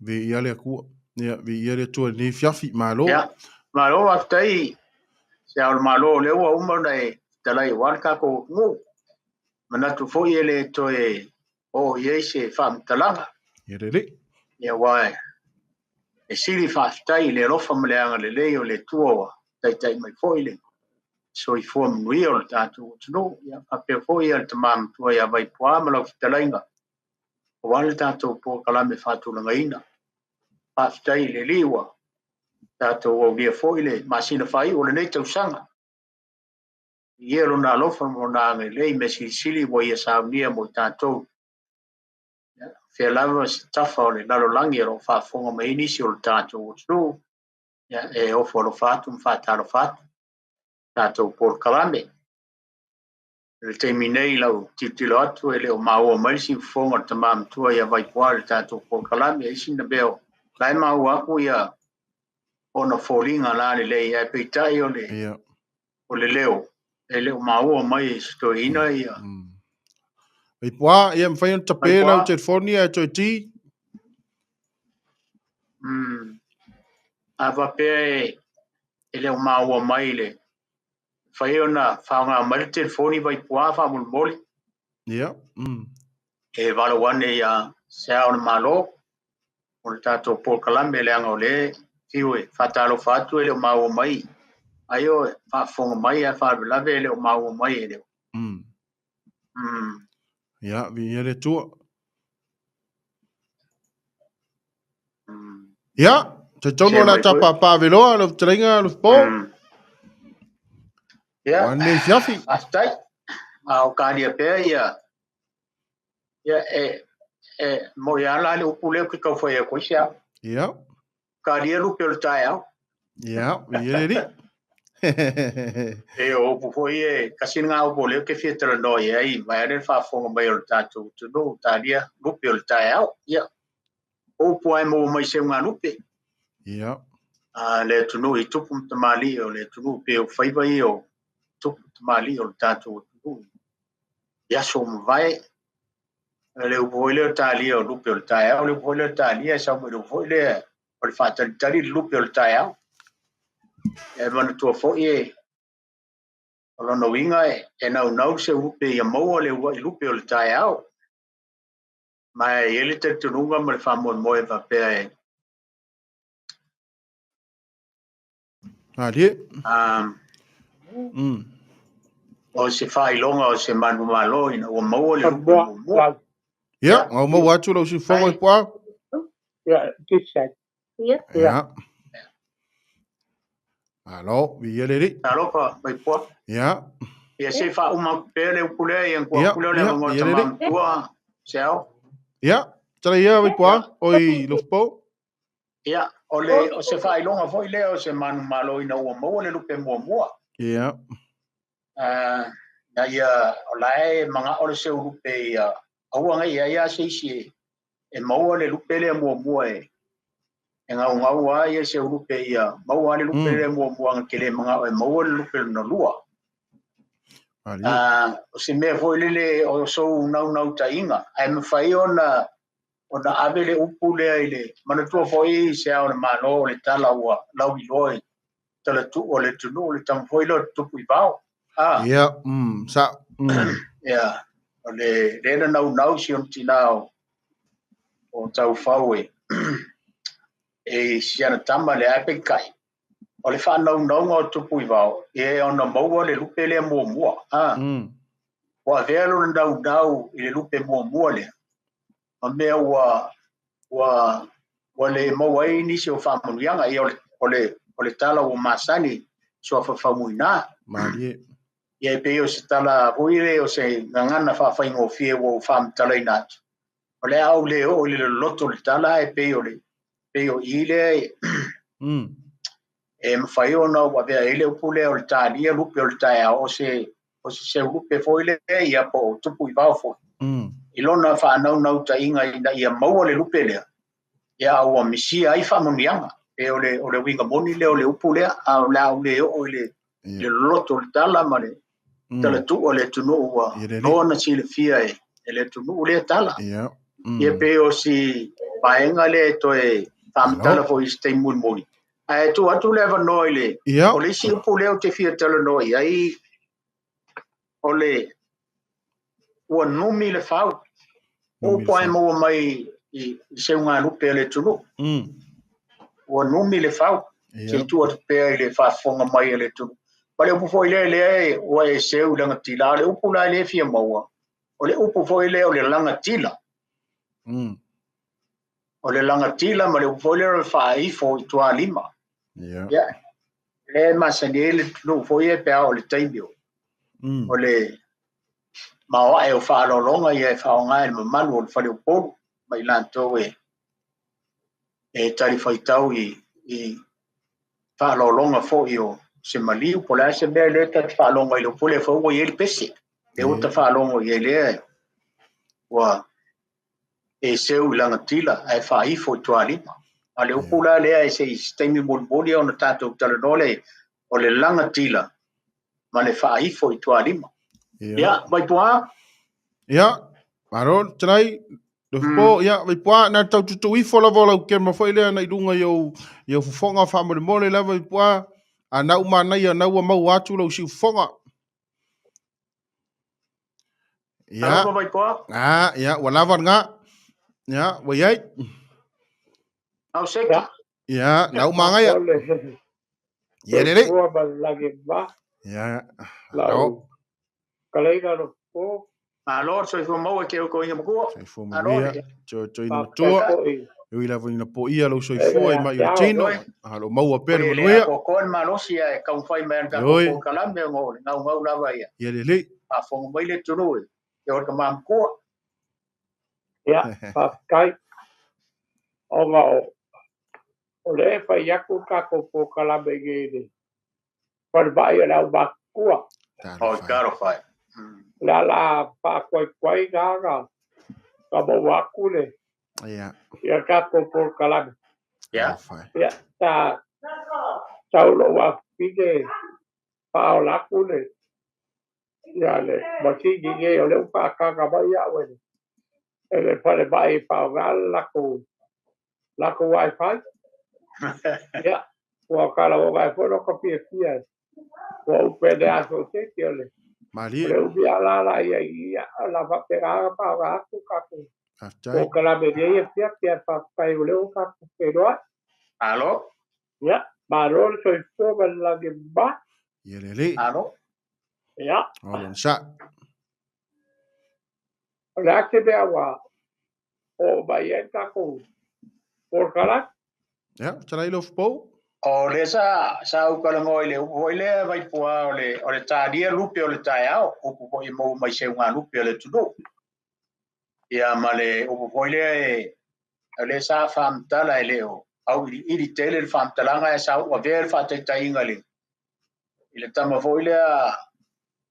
vi ia le ku ia vi ia le tu ni fiafi malo ya malo aftai Seao'omālō le ua uma nei talai warka ko ngu manatu fo ele to o ye se fam talanga ia le ya wa e sili fa aftai le rofa mleanga le o le tua tai mai fo ile so I form real tatu no ya ape fo ia tamam tua ya Vaipu'a ma lo talainga wale tatu po kalame fatu langaina aftai le liwa tatu o via fo ile masina fai o le nei tausanga Iero na lofa mo na le me sili wo ia saunia mo tatou. Fe lava tafa o le lalo langi ro fa fonga mai inisi o tatou tu. Ya e o fo lo fatu mfata lo fatu. Tatou por kalame. Le terminei lau titilo atu ele o maua mai si fonga tamam tua ia Vaipu'a le tatou por kalame e sina beo. Lai mau aku ia ona folinga la le ia peitai o le leo. Ele o maua mai sto ina ia. Vaipu'a ia mfai on tapela o telefonia to ti. Ava pe ele o maua mai le. Fai ona whaunga mai telefoni Vaipu'a wha mulmoli. Ia. E wala wane ia Seao'omālō. O le tato Paul Kalambe le anga o le. Fiwe, whatalo whatu ele o maua mai. Aio, whafonga mai a whalave ele o maua mai ele. Ia, vi ia le tua. Ia, te tono la tapa paveloa, lo taringa, lo po. Ia. Wane fiafi. Aftai. Au kāria pēr ia. Ia mo ia la le upuleo ki kau whai a koisia. Ia. Kāria lupe o le tai au. Ia, vi ia le ri. E o pufoi e kasi ngā upuleo ke fietara no ia i mai ane whafonga mai o le tātou tuno tāria lupe o le tai au. Ia. O puai mo mai se ngā lupe. Ia. Le tunu I tupu tamali o le tunu pe o whaiwai o tupu tamali o le tātou tunu. Ia so mwai. Le upoile o tālia o lupe o le tai au. Le upoile o tālia sa mo le upoile o le whātaritari lupe o le tai au. E mana tua fo e o lona winga e nau se lupe I maua le lupe o le tai au. Mai ele te tununga ma le whamon moe va pēr e. O se whailonga o se manumalo ina o maua le lupe o mua. Ia, o mau atu lau si fonga I pua. Ia, kisa. Ia. Alo, vi ia le ri. Alo pa, Vaipu'a. Ia. Ia se wha uma pēle upule i kua upule le mango tamam tua seao. Ia, tala ia Vaipu'a, oi Lofipo. Ia, o se whailonga foi leo se manumalo ina ua maua le lupe mua. Ia. Na ia o lae mga o le se lupe ia aua ngai ia se isi e maua le lupe le mua e. E ngau a ia se lupe ia maua le lupe le mua ngakele mga o maua le lupe na lua. O se mea foi lele o so nau tainga. Ai mawhai ona avele upule aile. Manatua foi Seao'omālō le tala ua lau I loi. Tala tu o le tunu o le tamfoi lo tupu I vao. Ia, sa. Ia, o le rena nau si on tinao o tau whau e siana tama le ape kai. O le whanau o tupu I vao. E ona maua le lupe le mua. O a velo nau I le lupe mua le. A mea wa le maua I nisi o whamunuianga I o le tala o masani so a whamuina. Marie. Ia pe o se tala huire o se ngangana whawhaingo fie o wham talai natu. O le au le o le loto le tala e pe o I le e mwhai o na wa vea ele upule o le tālia lupe o le taia o se lupe fo ile ia po tupu I vao fo. I lona whanau tainga ia maua le lupe lea. Ia au a misia ai whamunianga. E o le winga moni le o le upulea a o le au le o le loto le tala ma le. Tala tu o le tunu ua. Nona si le fia e le tunu le tala. Ia pe o si paenga le toe tamtala fo istei mun. Ai tu atu le vanoi le. Ia. O le si upu leo te fia tala noi. Ai o le ua numi le fau. O poe mo mai I se unga lupe le tulu. Ua numi le fau. Ke tu atu pe le whafonga mai le tulu. Ma le upu foi le ua e seu langa tila. Le upu la le fia maua. O le upu foi le o le langa tila. O le langa tila ma le upu foi le o le whaifo I tua lima. Yeah. Le masani le tulu foi e pea o le taimio. O le maoa e o whaalolonga I e whaonga e mamanu o le whale upolu. Mai lanto e tari whaitau I whaalolonga fo I o se maliu po le se mea le ta whaalonga I lo pole whauwa I ele pese. Le o ta whaalonga I ele wa e seu langa tila e whaifo I tua lima. A le upula lea e se istaimi mulmuli o na tātou talanole o le langa tila ma le whaifo I tua lima. Ia, Vaipu'a? Ia, maro, tanai, Lofipo, ia, Vaipu'a, na tau tutu I fola vola u kema foi lea na irunga iau fufonga whamore mole la Vaipu'a, a nau manai a nau a mau atu lau si ufonga. Ia, ia, walawan ngā, ia, waiai. Au seka. Ia, nau mangai a. Ia, lele. Ia, lau. Kaleiga no po. Alo, so ifu mau ke ko ia mo. So ifu mau cho ina tua. Eu ila vina po ia lo so ifu ai mai o tino. Halo mau a pere manuia. Ko kon malosia e ka fai men ka ko kalambe ngo ngau ngau la vai. Ia lele. A fo mai le tunu. E o ka mam ko. Ya, kai. O ngao. O le fai yaku ka ko kalambe ge. Par vai la ba ko. Oh, caro fai. La pa kwai gaga. Ka bo waku le. Ia. Ia ka ko kalambe. Ya. Ya, ta saulo wa pige pa la kule. Ya le, basi gige o le pa ka ba ya we. Ele pare bai pa la ko wifi. Ya, wa kala o vai fo ko pia. Wa pe de aso se que le. Maria. Le ubi ala ia la va pegar pa ku ka ku. O kala be de pia pa le o ka Peilua. Alo? Ya, marol soy todo la que va. Yelele. Alo? Ya. Olon sa. La que de agua. O vaya taco. Por cala. Ya, trai Lofipo. O le sa u kala ngoi le o le Vaipu'a o le tadia lupe o le taiao o po I mo mai se nga lupe o le tudo. Ia male o po le sa fam tala le o. Au I tele le fam talanga e sa o ver fa te tainga le. Ile tama foi le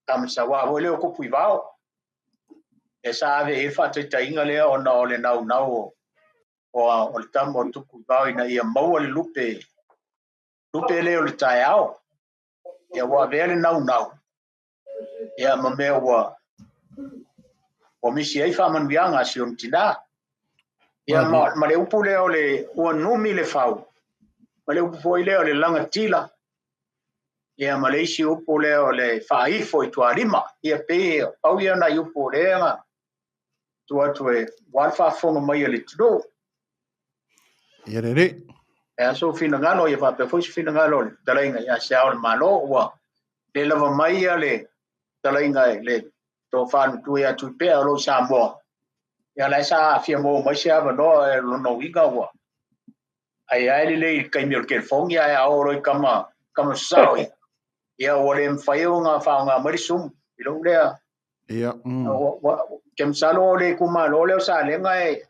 tam sa wa le o ko puivao. E sa ave e fa te tainga le o na o le nau o le tama o tu puivao ina ia mau le lupe le o le taiao. Ia wa vele nau. Ia mame o misi ai fa manuianga si on tina. Ia ma le upu le o le ua numi le fau. Ma le upu foi le o le langa tila. Ia ma le isi upu le o le whaifo I tua rima. Ia pe au ia na upu le nga. Tua tue walfa fonga mai le tudo. Ia rere. E so fina ngalo ia fa pe foi fina ngalo le talainga ia Seao'omālō ua. Le lava mai ia le talainga le to fan tu ia tu pe lo Siāmoā. Ia la sa fia mo mai sia va no no winga ua. Ai le kai mi ke fongi ai au ro kama saoi. Ia o le mfaiu nga whaonga marisum. Ilo lea. Ia. Kem salo le kumalo leo sa lenga e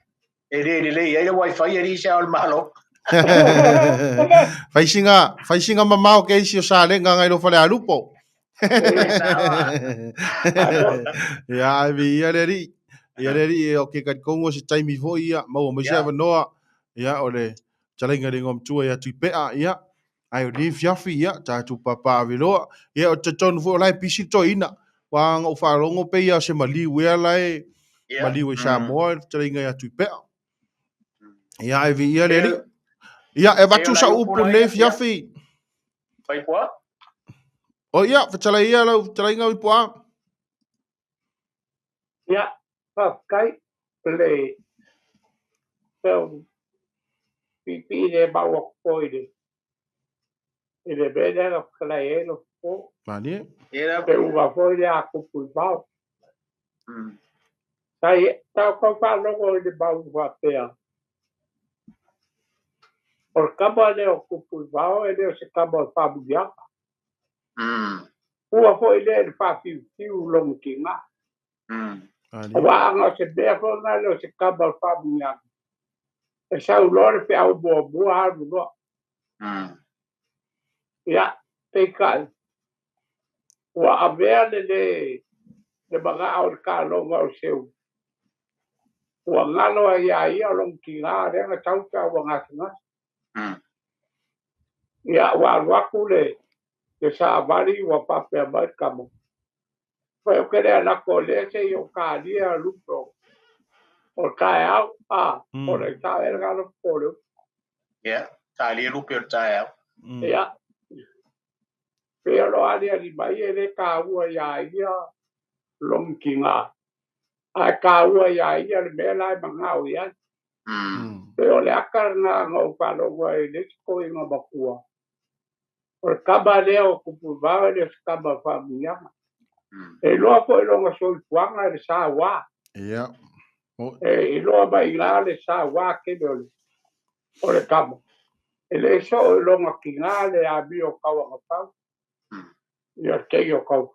le ia wifi e Samoa'omālō. Faisinga mamao ke isi o sa lenga ngai lo fale alupo. Ia ai ia leri o ke kat kongo si taimi fo ia mau mo sia noa ia ole chalenga ringom tua ia tuipea ia ai o ni fiafi ia ta tu papa velo ia o te ton fo lai pisi to ina wa ngo fa longo pe ia se mali we lai Maliu Samoa taringa ya tuipea. Ia e vi ia le ri. Ia e watu sa upu ne fiafi. Vaipu'a. O ia fatala ia lau taringa Vaipu'a. Ia kai le so pipi le bawa koide. Ele bela la kalaelo po. Mani. Era Pe uva foi a kupulbao. Sai tau ko fa logo de bau va pea. Por cabo le o kupulbao ele se cabo fa buia. Uva foi le fa fiu long kinga. Wa anga se be ko na le se cabo fa buia. E sa u lore pe au bo a do. Ya pe kai. Wa avea le baga au ka lo ngau seu. Wa ngalo ia long kinga re na tau ka wa ngasinga. Ya wa kule ke sa bari wa pape mai kamo. Foi o que era na colete e o caria lupo. O caiau o le sa era no polo. Ya, caria lupo o caiau. Ya. Pero ali mai ele ka ua ia longkinga. A ka ua ia le mela mangau ia. Pero le akarna ngo palo wa ele ko inga bakua. O kabaleo kupuvao le skaba famia. E loa po longa sol puanga le Samoa. Ia. E loa mai la le Samoa ke le o le kamo. E le so longa kinga le abi o kawa ngapau. Ia ke o kau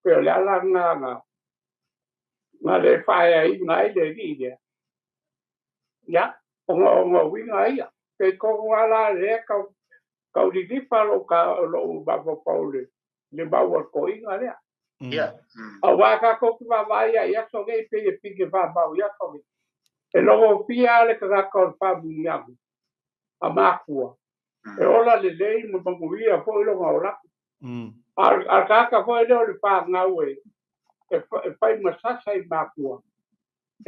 pe le ala nga le fai ai ngai le ide. Ya, o winga ia. Pe ko ala le kau di palo ka lo ba paule. Le ba wa ko inga le. Ya. A waka ko va vai ia so ge pe ke va ba ia so. E logo pia le ka ko fa buia. A makua. E ola le lei mo banguia fo lo ngaula. Ar kaka fo le pa ngawe. E fai masasa i makua.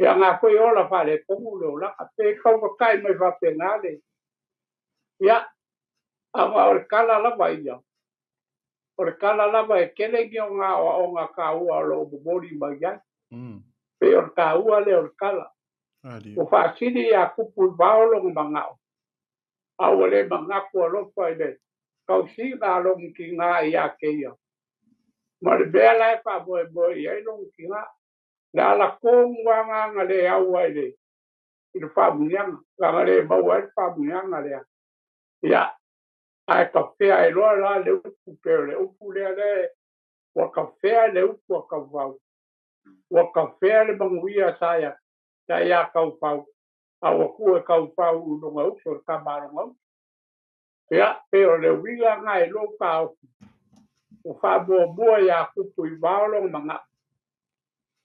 E anga fo ola fa le pongu le ola. Pe ko kai me va penale. Ya. Anga o kala la vai ia. O kala la vai kele ki o nga ka ua lo bori mai ia. Pe o ka ua le o kala. O fa sini ya kupu baolo ngangao. Au le mangaku lo fa ile. Kau si na lo ki nga ia ke ia. Ma le bela fa bo ia lo ki nga. La la kongwa nga le au ile. Il fa bunyang. Nga le ba wa fa bunyang le. Ya. Ai kafe ai lo la le upu le upu le wa kafe le upu wa kau. Wa kafe le banguia saya. Saya kau pau. Awa kua kau pau no ngau so ka maro ngau. Ya, pero le winga ngai lo pau. O fa bo ya kupu I baolo manga.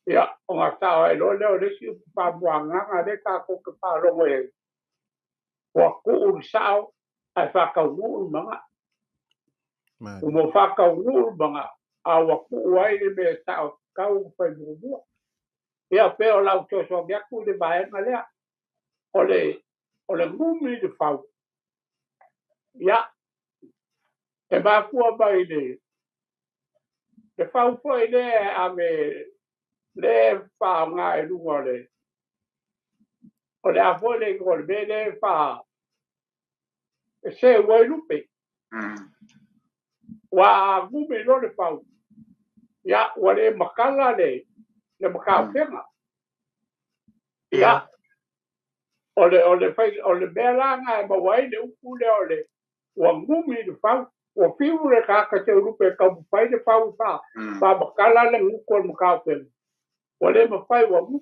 Ya, o nga tau ai lo le si fa bo nga le ka ko ka pa lo e. Wa ku sao ai fa ka wu manga. O mo fa ka wu manga. Awa ku ai le me tau ka u fa bo. Ya, pero la so ya ku le ba ngale. Ole ngumi de fau. Ya. E ba kua ba ile. E fau fo ile a me le fa nga e lunga le. Ole a fo le ko le fa. E se wai lupe. Wa ngumi lo le fau. Ya, wale makala le. Le makau kenga. Ya. Ole bela nga e ba wai le upu le ole. Wa ngumi de fau. O fiu le kaka te urupe ka pai de pau pa. Pa bakala le ngukol makau pen. Wale ma pai wa mu.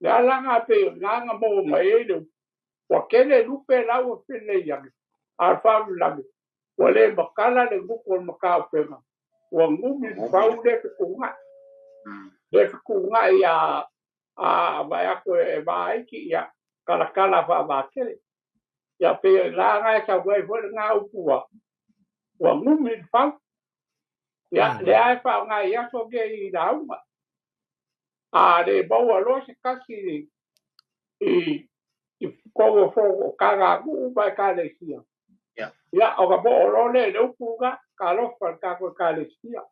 Le alanga pe nganga mo mai le. Wa kele lupe la o pele yang. Alfa la. Wale bakala le ngukol makau pen. Wa ngumi pau le kunga. Le kunga ya vai ako e vai ki ya kala fa ba kele. Ya pe la nga ka vai fo nga upua. Wa ngumi pau. Ya, le ai fa nga ia so ke I la uma. le mau lo se kasi i ko fo kaga ku ba ka le sia ya o ga bo lo le ku ga ka lo fa ka ko ka le sia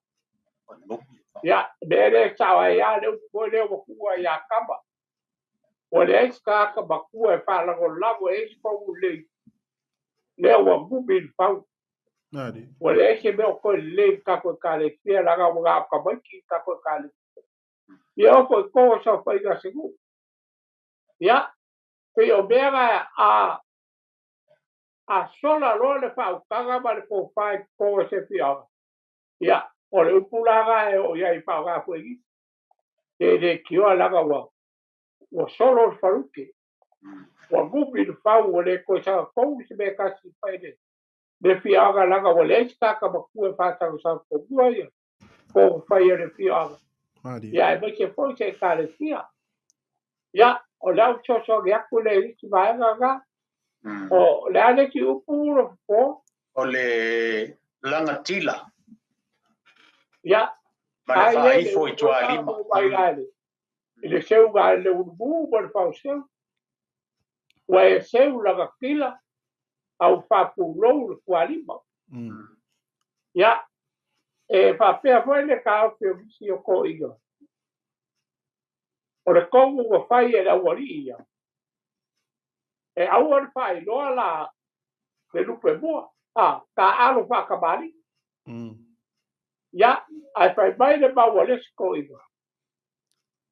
ya le sa ya le ko le ku ya ka ba o le ska ka ba ku e fa la ko la ko e ko le wa bu bil fa Nadi. o le se me ko le ka ko ka le sia la ga ka ba ki ka ko ka le ya ko sa fa ga se ku ya pe o bera a sola lo le fa kaga ba le ko fa ko se fia ya o le upulaga e o ya i fa ga fu i de ki o la ga wa solo faruke wa gupi le fa o le ko sa ko se be ka si fa de fia ga la ga o le sta ka ba ku e fa sa ko bu ya ko fa ya le fia Nadi. ya e ke fo se ka le fia ya o la so ya ku le ki ba ga o le ale ki upu po o le langa tila ya ma le fa i fo i tua lima le seu ga le ubu por fa seu wa e seu la ga kila au fa pu lo kwa lima ya e fa pe fo le ka o si o ko iga o le ko mo fa e la wari ya e au o fa i lo la le lupe mo ka alo fa ka bali ya ai fa mai le ba wale ko iga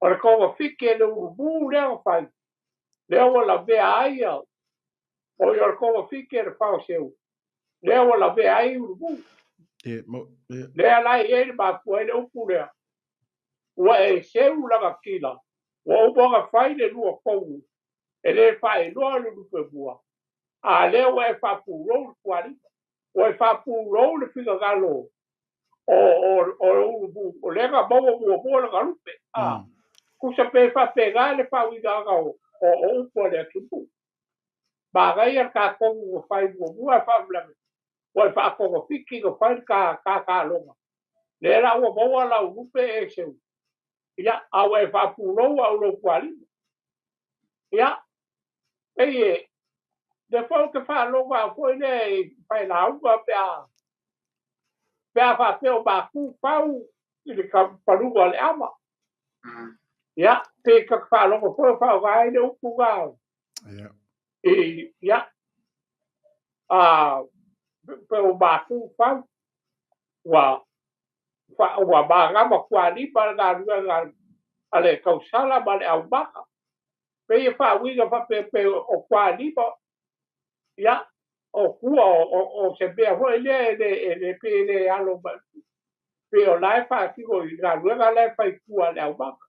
o le ko mo fike le ubu le o fa le o la ve ai o yo ko fike le fa seu le o la ve ai ubu le ala e ba ko le upu le wa e seu la ga kila wa o bo ga fai le lu ko e le fai lo lu pe bua a le wa e fa pu ro kwali wa e fa pu ro le fi ga lo o ubu o le ga bo la ga lu pe ku se pe fa pe ga le fa wi ga o upu le tu ba ga ia ka ko fai bua fa bla wa fa ko fiki ko fa ka lo le la o bo la u pe e se ya a we fa pu lo wa lo kwali ya e de fo que fa lo wa ko le fa la u pa fa pe o ba ku fa u le ka pa lu wa le ama ya pe ka fa lo ko fa wa le u ku ga e ya pe o ba ku fa wa ba ga ma kwali pa ga ale kausala ba le au baka pe fa wi ga fa pe o kwali ba ya o ku o se be ho le pe le alo ba pe o lai fa ki go ga lu ga lai fa ku ale au baka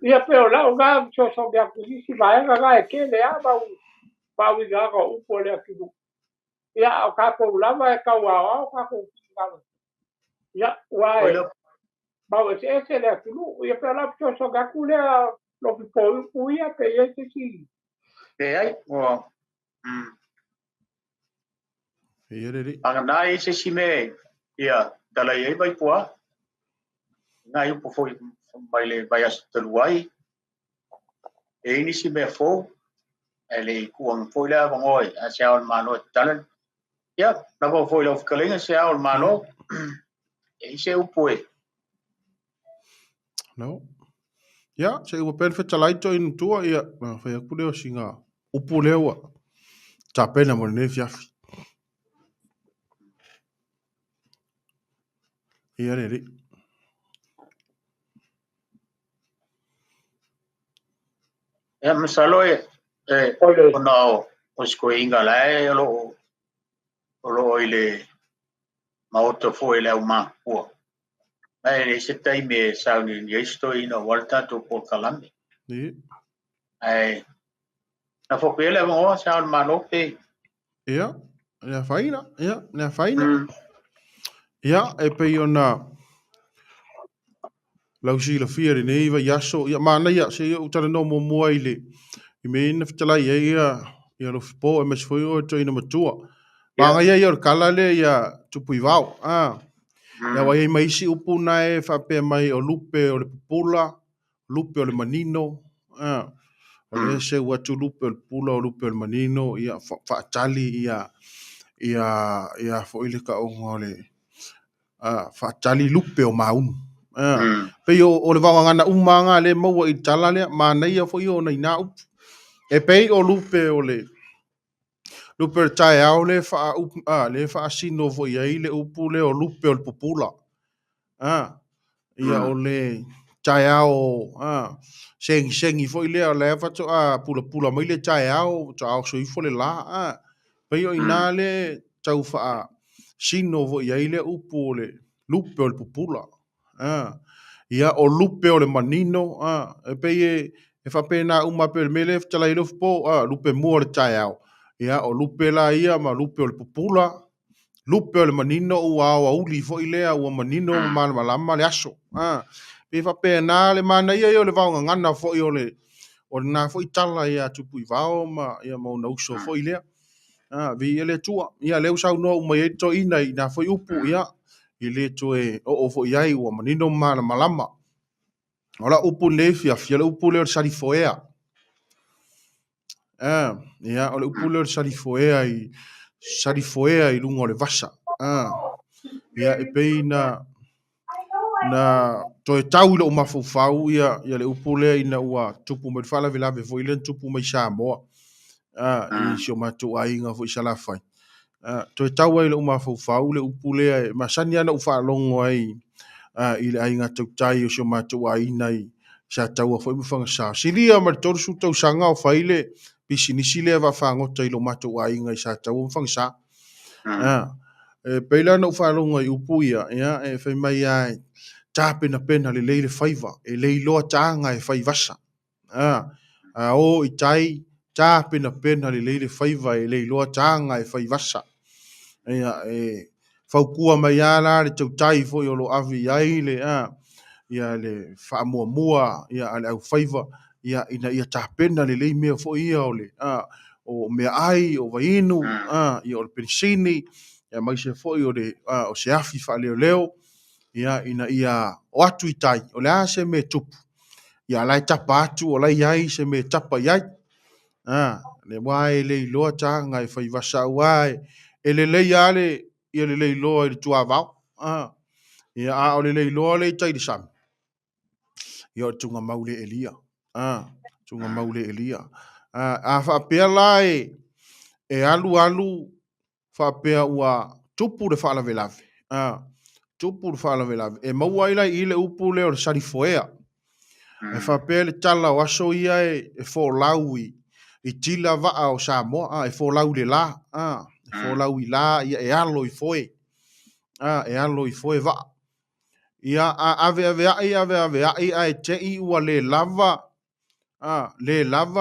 ya pe o la o ga so ga ku si ba ga ke le a ba pa wi ga o po le ki du ya o ka ko la ba ka wa o ka ko ya wa ba o se le ki du ya pe la so ga ku le Lofipo ku ia pe e te ki. Pe ai, o. Anga nai se si me, ia, tala iei Vaipu'a. Ngai upo foi baile vai as taluai. E ini si me fo, ele kuang foi la vangoi, a Seao'omālō talan. Ia, na vo foi la fikalinga Seao'omālō. E se upo e. No. Ya, se ua pen whetalaito inu tua ia, whai aku leo singa upu lewa. Ta pena mo ne fiafi. Ia reri. Ia, masalo e, ona o sko inga lai, o ile maoto foi le uma pua. Ai, se tai me sauni ni esto ina walta to por kalami. Ni. Ai, na fopele mo Seao'omālō pe. Ia, nea whaina, ia, nea whaina. Ia, e pei ona lausi la fiare ne iwa yaso, ia mana ia, se ia utara no mo mua ile. I me ina whitalai ia Lofipo, e mas foi o to ina matua. Manga ia or kalale ia tupui vau. Ia wai maisi upu nae whapea mai o lupe o le pupula, lupe o le manino, o le se ua tu lupe o le pula o lupe o le manino, ia whaatali ia fo ile ka o le whaatali lupe o maunu. Pei o le wawangana umanga le maua I tala lea, mana ia fo o na ina upu. E pei o lupe o le tae au le wha sino fo ia le upu le o lupe o le pupula. Ia o le tae au sengi fo ile o le fa to pula mai le tae au to au so I fo le la. Pei o ina le tau wha sino fo ia le upu o le lupe o le pupula. Ia o lupe o le manino, e pei e whapena pe le mele tala I Lofipo, lupe mua le tae au. Ia o lupe la ia ma lupe o le pupula, lupe o le manino ua uli fo ilea ua manino ma malama le aso. Pei whapena le mana ia o le vaunga ngana fo I o le na fo I tala ia tupu I vao ma ia mauna uso fo ilea. Vi ele tua, ia leu sau no umai e to ina I na fo I upu ia. I le to e o fo iai ua manino ma malama. Ora upu le fia le upu le sari foea. Ia o le upu le sari foea I lungo le vasa. Ia e pei na to e tau le o mafufau ia le upu le ina ua tupu me fala velave fo ile tupu mai Siāmoā. I sio matu ainga fo isala fai. To e tau ai le o mafufau le upu le masani ana ufa longo ai I le ainga tau tai o sio matu aina I sa tau a foi mawhanga sa. Silia ma toru su tau sanga o whaile pisinisi le wa whangota I lo matu ainga I sa tau o mawhanga sa. Peilua na whalonga I upu ia, e whai mai ai tā pena le leile whaiva, e leiloa tāanga e whai vasa. O I tai tā pena le leile whaiva e leiloa tāanga e whai vasa. E whaukua mai ala le tau tai fo I o lo avi ai le ia le whaamuamua, ia ale au whaiva, ia ina ia tāpena le lei mea fo ia o le, o mea ai, o vainu, ia o le penisini, ia mai se fo I o le, o se afi wha leo, ia ina ia o atu I tai, o le a se me tupu, ia lai tapa atu, o lai ai se me tapa iai, le wai le iloa tanga e whai vasa wai, e le lei ale, ia le lei loa I le tua vau, ia o le lei loa le tai di sami. Ia tunga maule Elia. Tunga maule Elia. A whapea lai e alu whapea ua tupu le whalave lave. Tupu le whalave lave. E maua ila I le upu leo le sarifoea. E whapea le tala o aso ia e wholaui I tila vaa o Samoa. E wholau le la. E wholau I la ia e alo I foe. E alo I foe vaa. Ia ave ai ai te I ua le lava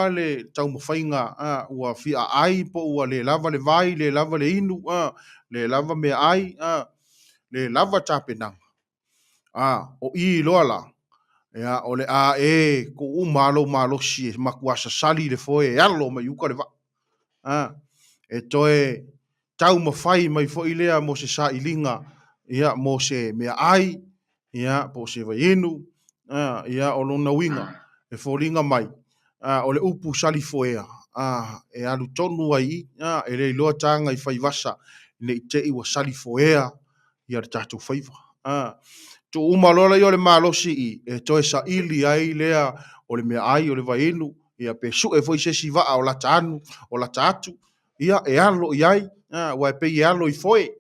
le tau mawhainga ua fia ai po ua le lava le vai, le lava le inu, le lava me ai, le lava tāpenanga. O I loa la, o le ko umalo si makuasa sali le foe e alo mai uka le va. E toe tau mawhai mai fo ilea mo se sa ilinga, ia mo se mea ai, ia po se vai inu, ia o lona winga, e fōringa mai, o le upu sali foea, e alu tonu ai, e le loa tanga I whai vasa, ne I te iwa sali foea, ia le tātou whaiva. Tu umalola I o le mālosi I, e toe sa ili ai lea, o le mea ai, o le vai inu, ia pe su e foi se si vaa o lata anu, o lata atu, ia e alo I ai, wa e pe I alo I foe,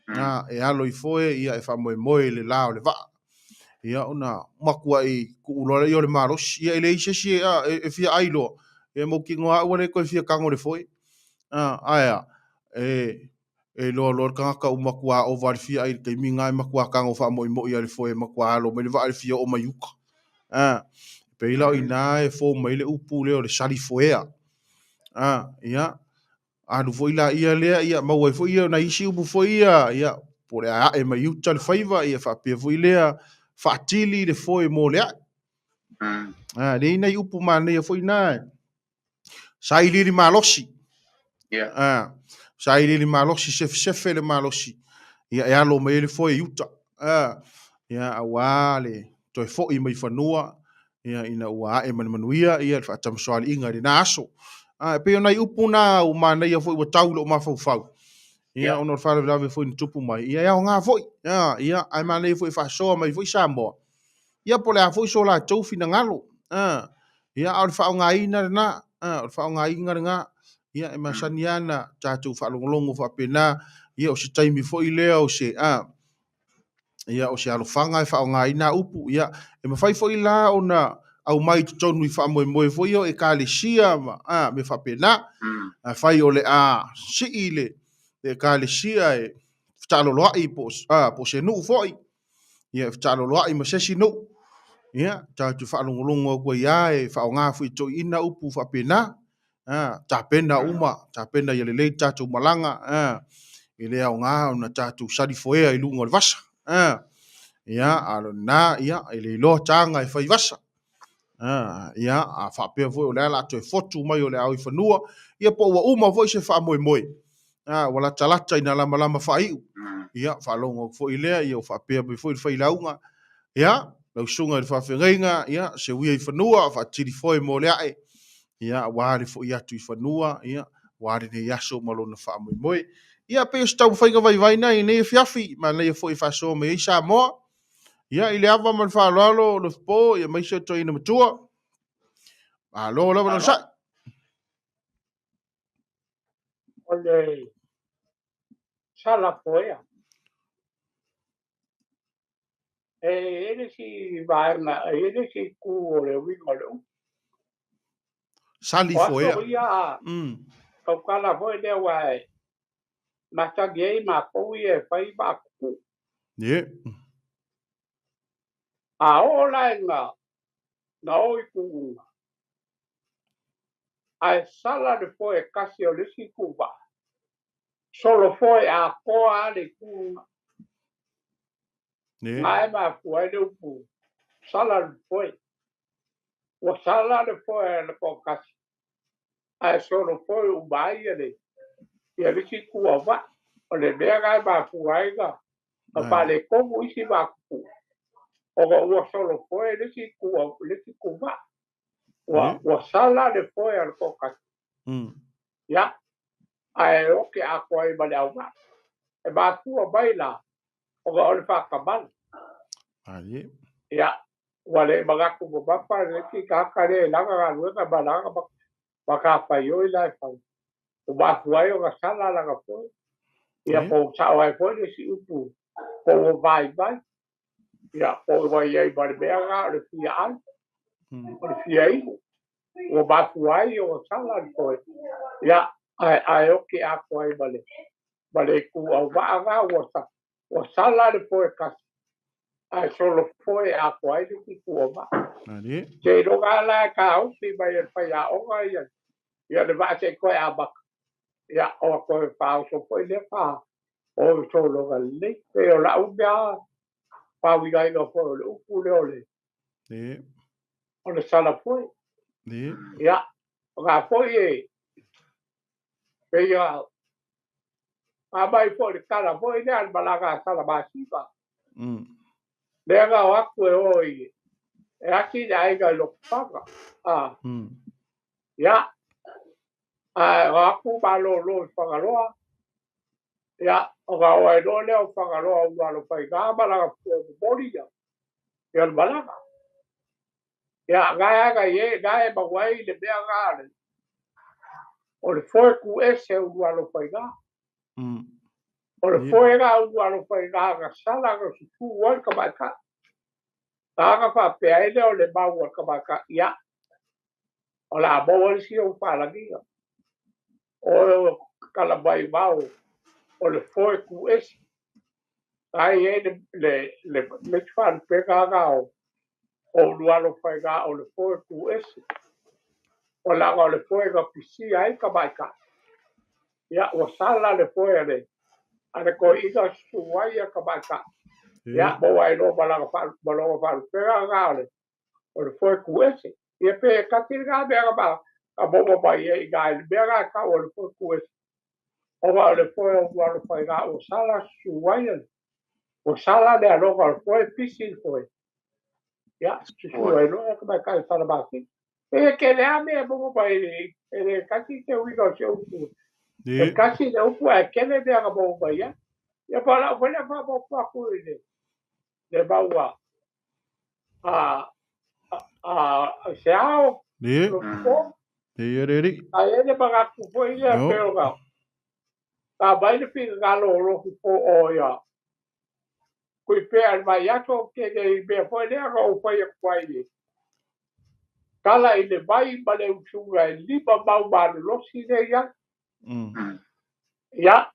e alo I foe, ia e whamoe le lao le vaa. Ia ona makua I ku ulola I o le mālosi, ia ele ise si e fia ailo, e mo ki ngoa ua le koe fia kango le foe. Aia, e lo kanga umakua o vari fia ai te minga e makua kango wha moi ale foe makua alo, me le vaa le fia o mayuka. Peilua I nā e fō mai le upu leo le sali foea. Ia, anu fo ila ia lea, ia maua fo ia na isi upu fo ia, pore a e mai uta le whaiva, ia whapea fo ilea, whaatili le foe mo lea. Le ina I upu mana ia fo ina. Sa iliri malosi. Sa iliri malosi, sefe le malosi. Ia e alo mai le foe uta. Ia awale, toi fo I mai whanua, ia ina ua e manuia ia fa tamsoali inga ri naso pe ona upuna o mana ia foi o taulo ma fau ia ono fa la foi ni tupu mai ia nga foi ia ai mana foi fa so mai foi Siāmoā ia po le foi so la tou fina ngalo ia au fa nga ina na fa nga inga nga ia e masaniana tatu fa longo fa pena ia o se taimi foi le o se ia o se alofanga e whaonga ina upu ia e mawhai foi la ona au mai tonu i whamoe foi o e ka le sia me whapena whai o le si i le ka le sia e whtalo i po se nuu foi ia whtalo i ma sesi nuu ia tatu whalongolongo kua ia e whaonga fui to ina upu whapena ta pena ia le lei tatu malanga i le au ngā ona tatu sari foea i lunga le vasa ia alo na ia ele lo tanga e fai vasa ia a fa pe foi o le la to fotu mai o le au fanua ia po wa uma foi se fa moi wala talata ina lama fai ia fa longo foi le ia fa pe foi fai launga ia lau sunga fa fenga ia se wi fanua fa tiri foi mo le ai ia wari foi ia tu fanua ia wari ne yaso malo na fa moi ia pe sta fai ga vai na ine fiafi ma le foi fa so me Siāmoā ia ile ava man fa lalo Lofipo ia mai se to ina matua alo la no sa o le sala poea ele si vai na ele si ku o le wi o le sali o foi so ia o kala foi le wai ma ta gei ma po ia fai ba ku ye a o la na o i ku a sala de foi kasi o le si ku ba solo foi a ko a le ku ye ngai ma fu ai le ku sala de foi o sala de foi le ko kasi a solo foi o bai le ia le si ku va o le mea ngai ma fu ai ga a pa le ko mu isi ba ku o solo foi le si ku va o sala de foi al ko kasi ya ai o ke a ko ai ba le au e ba tu o baila o ga o le fa kabal ali ya wale maga ku ba pa le ki ka ka le la ga lu ka ba la ba ka pa yo la fa o ba fu ai o ga sala la ga po ya po cha ai po le si upu po vai ya po vai ai ba le ga le fi al o le fi ai o ba fu ai o sala po ya ai o ke a ko ai ba le ku au ba ga o sala po ka ai solo foi a quai di cuova ali che lo gala ka o si ba ia fa ia o ga ia le va se ko a ba ia o ko pa so foi le pa o solo ga le pe o la u ga pa wi ga no fo le u pu le o le sala foi ia o ga foi e pe ia a bai foi le kala foi le al balaga sala ba si ba le ga o ku e o e aki ai ga lo paga ya a ku ba lo whakaloa ia o ga o e lo le o whakaloa ua lo pai ga balaga po bori ia le balaga ia ga e mawai le mea ga le o le foe ku ese ua lo pai ga o le foe ga ua lo pai ga sala ga su wal ka ba ka ga fa pe ai le o le ba wal ka ba ka ia o la bo wal si o fa lagia o kala bai ba o le foe ku ese ai e le fan pe ga o lualo fai ga o le foe ku ese o la o le foe ga pisi ai ka bai ka ya o sala le foe le ane ko ida suai ka bai ka ya bo ai no bala fa pe ga o le foe ku ese e pe ka ti ga be ga ba a bo ba ye ga be ga ka o le foe ku ese o ga le foe o lualo fai ga o sala suai o sala le alo ga foe pisi foe Ya, suai no e ka ka sala basi. E ke le ame mo pa e kasi te wi go se upu. E kasi le upu e ke le de ga mo pa ya. Ya pa la fa mo pa ku le ba wa. A Seao'omālō. Lofipo. A ele ba ku foi ya pero ga. Ta ba ile pi ga lo Lofipo o ya. Kui pe al mai ato ke be foi le ga o foi kwai ni. Kala ile vai ma le usunga e liba mau ma le losi le ya. Ya.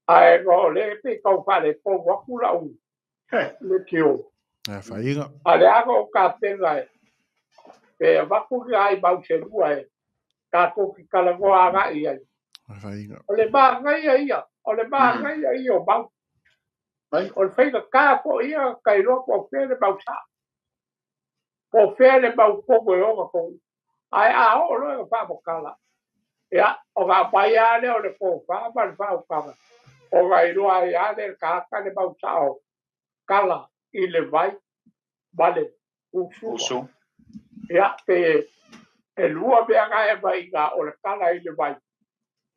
Ai go le pe kau fa le po wa kula u. Le kio. Whainga. Ale ako ka penga e. Pe wa kula ai bau se lua e. Ka ko ki kala go aga i ai. Whainga. Ole ba ngai ai ia. Ole ba ngai ai o bau. Ole whainga ka po ia kai lo po fere bau sa. Po fere bau po go e oga ko. Ai a o lo e fa mo kala. Ya, o ga paia le o le po fa ba fa o kala. O ga i roa i ale ka ka le bau sa o. Kala i le vai. Vale. Usu. Ya, pe e lua bea ga e vai ga o le kala i le vai.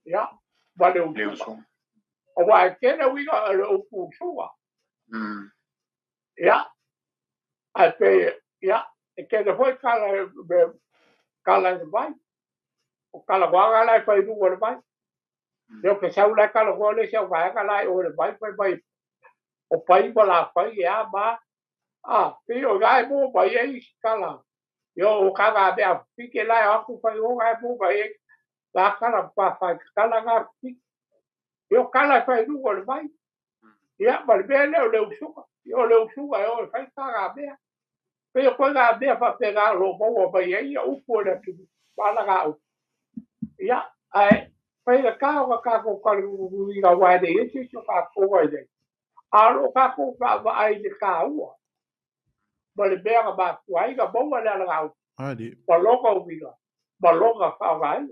Ya, vale usu. O wa e kena wiga e le upu usua. Ya, a pe, ya, e kena foi kala e vai. O kala wanga lai fai runga le vai. Leo ke sau lai kala wanga le sau vai lai o le vai vai. O pai ba la pai ya ba. Pe o gai mo ba ye kala. Yo o kala bea pike lai aku fai o gai mo ba ye. La kala pa fai kala ga pike. Yo kala fai runga le vai. Ya, ba le le usuka. Yo le usuka yo fai kala bea. Pe yo ko ga bea fa pega lo mo ba ye ya upo le tu. Ba la ga u. Ya, ai pai da ka ko ka ri ga wa de ese so ka ko wa de. Aro ka ko ka ba ai de ka u. Ba le bea ba ku ai ga bo wa la ga u. Adi. Ba lo ko wi ga. Ba lo ga fa ga ai.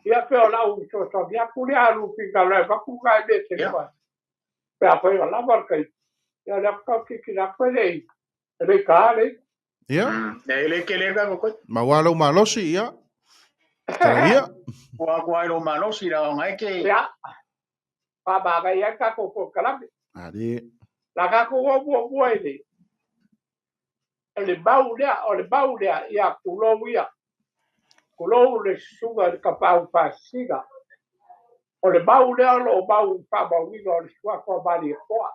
Ya pe la u so ya ku le alu pi ga la ba ku ga de se ba. Pe a pe la ba kai. Ya la ka ki la pe le. Re ka le. Ya. Le ke le ga ko. Maualo malosi ya. Ia. Wa lo malo si la ngai ke. Ya. Pa ba ga ya ka ko kala. Adi. La ka ko wo ile. Le baulea ia kulovia. Kulovu le suga le kapau pasiga. O le baulea lo bau pa bauiga o le sua ko bali koa.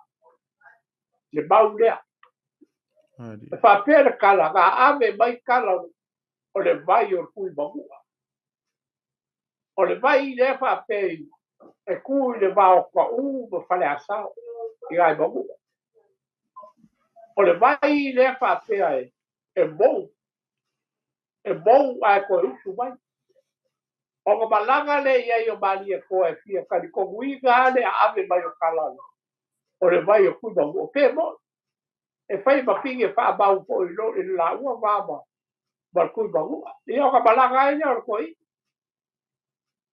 Le baulea. Adi. E fa pere kala ga ame mai kala o le vai o kui bagua. O le vai le fa pe e kui le va ko ba fale asao. Ia bagua. O le vai le fa pe e bou. E bou ai ko usu vai. O ka malanga le ia i o mali e koe fia kari ko uiga le ave mai o kalala. O le vai o kuba o pe mo. E fai ma pinge wha bau po i lo i la ua mama. Ma kuba ua. I o ka malanga e o koi.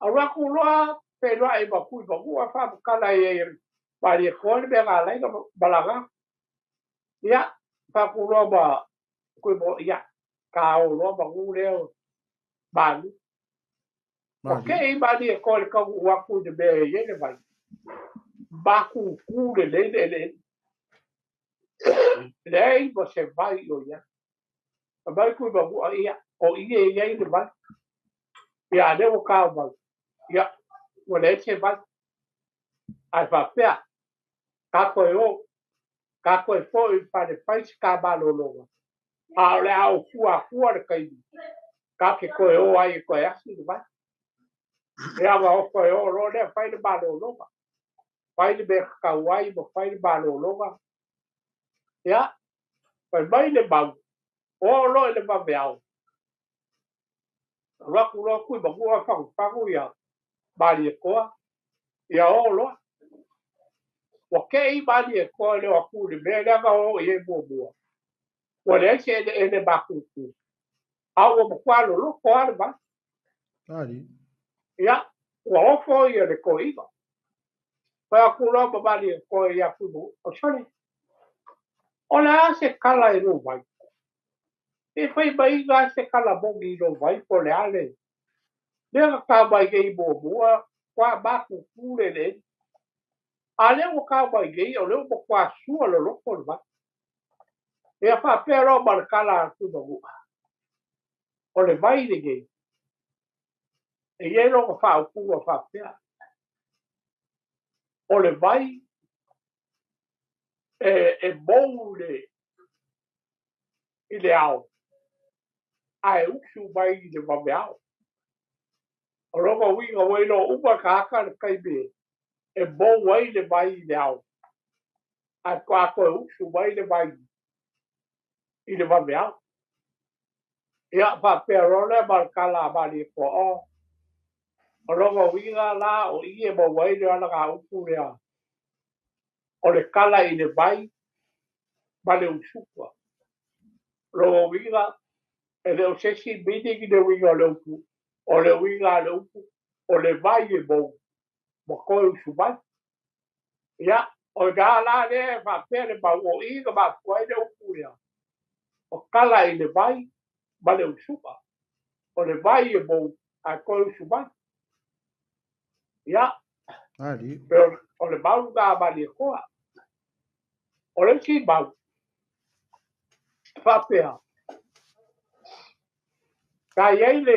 A raku loa pe loa e ma kuba ua wha kala e mali e koe le mea ngā lainga malanga. Ia. Wha ku loa ma kuba ia. Ka o loa ma nguleo mali. Ok, mali e kore ka waku de be yele vai. Baku kule le. Lei você vai olhar. Vai ku ba ku ia o ie le vai. Ia le o ka vai. Ia o le se vai. Ai va pea. Ka ko e foi para faz ka ba lo lo. A le au fu le kai. Ka ke ko o ai ko ia si vai. Ia va o ko o lo le fai le ba lo lo. Fai le be ka wai mo fai le ba lo lo. Ya, fai mai le bau. O lo le ba beau. Raku ba ku fa ia. Bali e koa. Ia o lo. O kei bali e koa le o ku le me le ga o e mo. O le se e le ba ku. A o mo kwa lo koa le ba. Adi. Ia, o fo ia le koiga. Pa ku lo ba bali e koa ia ku mo. O sole. O le se kala e no vai. E fai mai ngā se kala mongi no vai po le ale. Lea ka mai gei mua, kwa maku kure le. A leo ka mai gei, o leo mo kwa sua lo loko le vai. E a wha pero markala atu na mua. O le vai le gei. E ye no ka wha upu a wha pea. O le vai, e mou le, i le ao. A e uksu mai i le mame ao. O ronga winga waino uma ka haka le kaime. E mou wai le vai i le ao. A kwa koe uksu mai le vai i le mame ao. Ia wha pea role markala mani ko o. O ronga winga la o ie mo wai le ana ka upu lea. O le kala i le vai, ma le usukua. Ronga winga, e le o sesi meeting i le winga le upu. O le winga le upu, o le vai e mou. Mo koe usu mai. Ia, o ga la le wha pea le mau o inga ma kuai le upu lea. O kala i le vai, ma le usuka. O le vai e mou, a koe usu mai. Ia, pero o le mau ngā mani e koa. O le si mau. Wha pea. Ka iei le.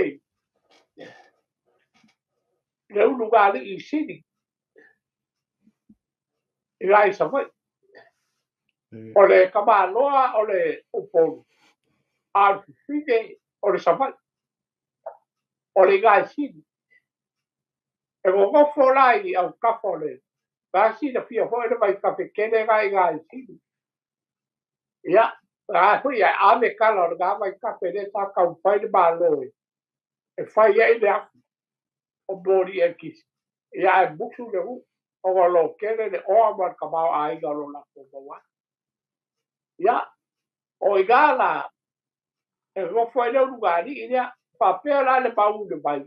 Le unu ngā li i sini. I gai sa mai. O le kamaloa o le upolu. A fide o le sa mai. O le gai sini. E mo ngofo lai au kafo le. Ka sina fia hoi le mai kape kene gai sini. Ia, a hui ai ame kala o ngā mai kape le ta kau pai le māloe. E whai e le afu. O mori e kisi. Ia e musu le hu. O ngalo kene le oa man ka mau a inga lo la ko maua. Ia, o i gala. E ngofo e leo nungani i lea. Whapea la le mau le mai.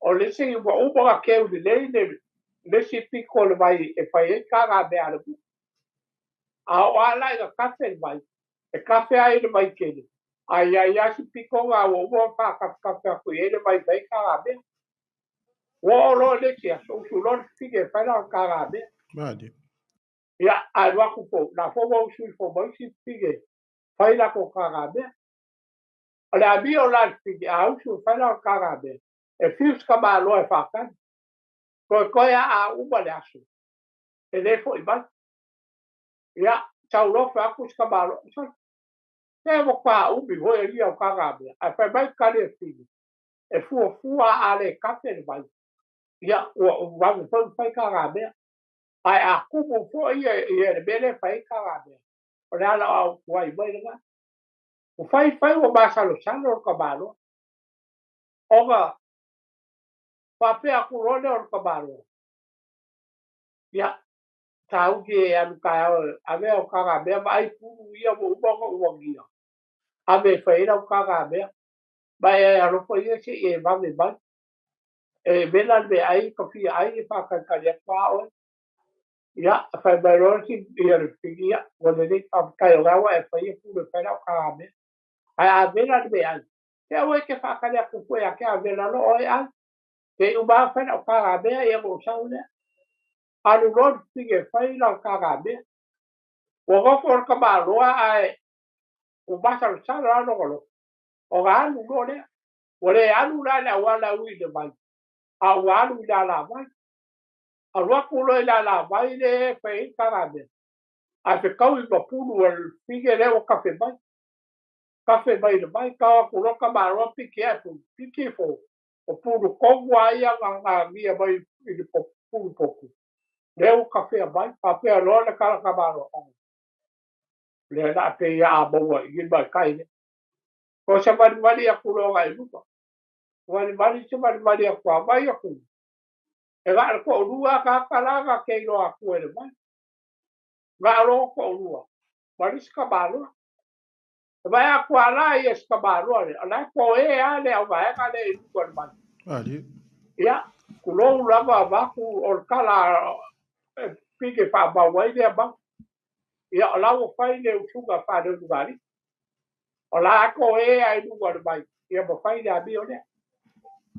O le se iwa umaga keu le leine. Le si piko le mai e whai e kanga mea le mu. A o ala i ga kafe le mai. E kafe ai le mai kene. Ai ai asi piko ngā o ua wha kafe a kui e le mai mai kanga mea. Wo lo le kia so su lo fige fa na kanga mea. Madi. Ia a waku po. Na fo mo su fo mo si fige. Fai la ko kanga mea. Ole a mi o la fige a usu fa na kanga mea. E fius ka ma lo e whakan. Koe a uma le asu. E le fo i mai. Ia, tau lofe aku ska ma lo. Te mo kwa umi hoi ria o kanga mea. A fai mai kare e fige. E fua a le kafe le mai. Ia, o wangu fai kanga mea. Ai a kumu fo i e mele fai kanga mea. O le ala au kuai mai nga. O fai o masalo salo o kamalo. Oga, whapea kurone o kamalo. Ia, tau ki e anu kai a mea o kanga mea, ma ai puru ia mo umonga uangia. A me whaira o kanga mea. Ma e arofo ia si e mame mai. E mena me ai, ka fia ai e whakankari a kwa oe. Ia, whai mai roa si i anu whigia. Wane ni kai o gawa e whaia puru e whaira o kanga mea. Ai a mena me ai. Te aue ke whakari a kupu e a ke a mena no oe ai. Te uma whaina o kanga mea e mo saunea. Anu ron whige whaina o kanga mea. Wa gofo o kamaloa ai. O basa o sara ano kolo. O ga anu no lea. O le anu la le wala ui le mai. A o anu la la mai. A ruaku lo la mai le whai kanga mea. A te kau i mapunu o whige le o kafe mai. Kafe mai le mai. Kawa kuro kamaloa piki e pu. Piki fo. O puru kongu aia ngā mia mai i le puru poku. Leo kafe mai. Kafe a loa le kala kamaloa. Le na te ia a maua i mai kaine. Ko se mani a kuro ngai lupa. Mani se mani a kua mai a kuru. E ngā ko lua ka kalanga kei loa kue le mai. Ngā roa ko lua. Mani ska maloa. E mai a kua la i e ska maloa le. Alai ko e a le au maenga le i lupa le mai. Madi. Ia. Kulou lava vaku o kala pike wha mawai le a mau. ia o lau fai le usuga fa le lugali o la ko e ai lu wa mai ia mo fai le abi o le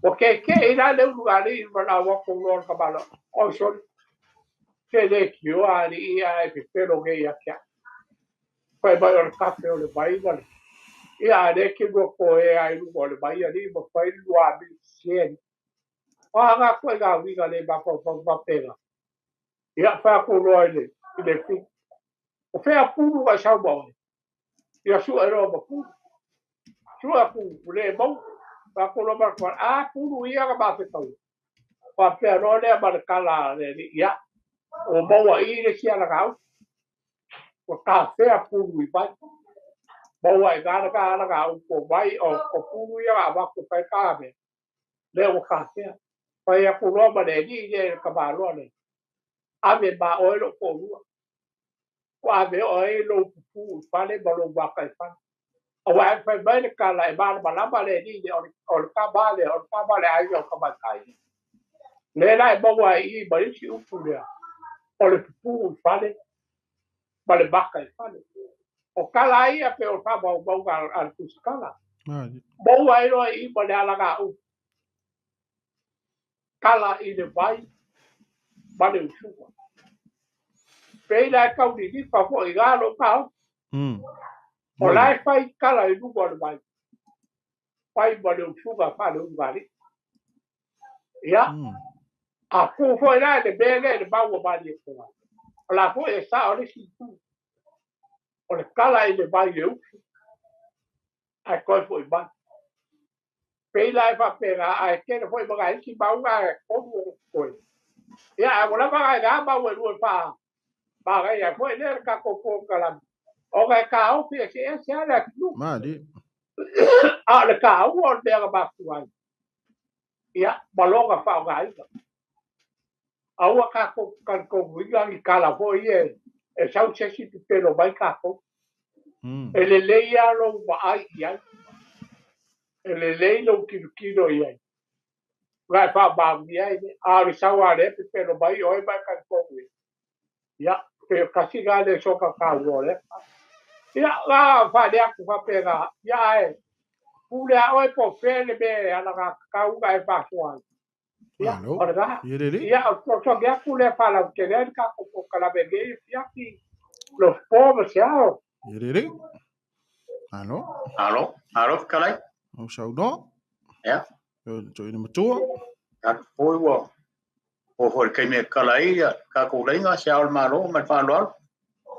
o ke ina le lugali ma la wa ko lo ka balo o so ke le kio ali ia e pero ge ia kia fai ba o cafe o le bai wale ia le ke go ko e ai lu wa le bai ali mo fai lu abi sien o ga ko ga wi ga le ba ko ba pega ia fa ko lo le fi o fe a puru ga sa ba ia su ero ba pu su a pu le mo ba ko lo ba ko a puru ia ga ba fe tau pa pe no le ba kala le ia o mo wa i le sia la ga o ka fe a puru i ba mo wa ga la ga o ko vai o puru ia ga ba ko pe ka me le o ka fe pa ia ko lo ba le ni le ka ba lo le a me ba o lo ko lu wa be o e lo pu pa le ba lo ba ka fa o wa fa ba le ka la ba ba le ni o ka ba le ai o ka ba kai le la ba wa i ba i u pu le o le pu fa le ba le ba ka fa le o ka la i a pe o ka ba ga al tu skala ba wa i lo i ba le ala ga u kala i le vai ba le u pe la ka u di fa fo i ga lo ka o la fai kala i lu ba vai fai ba le u ga fa le u ga li ya a fu fo la de be le ba wo ba li ko la fo e sa o le si tu o le kala i le vai le u a ko fo i ba pe la fa pe ga a ke fo i ba ga si ba u ga ko ya a la ba ga ba wo lu fa ba ga ya fo le ka ko kala o ga ka o pe se ala tu ma di a le ka o o le ga ba tu ai ya ba lo ga fa ga ai aua ka ko winga i kala fo ie e sau se si pero vai ka ko ele le ia lo ba ai ia ele le lo kilo ia vai fa ba ia a ri sau ale pero vai oi vai ka ko ia pe kasi ga le so ka wo le ia la fa le ku fa pega ia e pule a oi po fele be ala ka u ga fa so ia ora ia o ga pule fa la que le ka ko kala be ia ki los pobres ya Yerere. Alo. Alo kalai. O sau no. Ya. Jo ina matua. Ya foi wo. O hol kai me kalai ya ka ko lenga Seao'omālō me fa lo.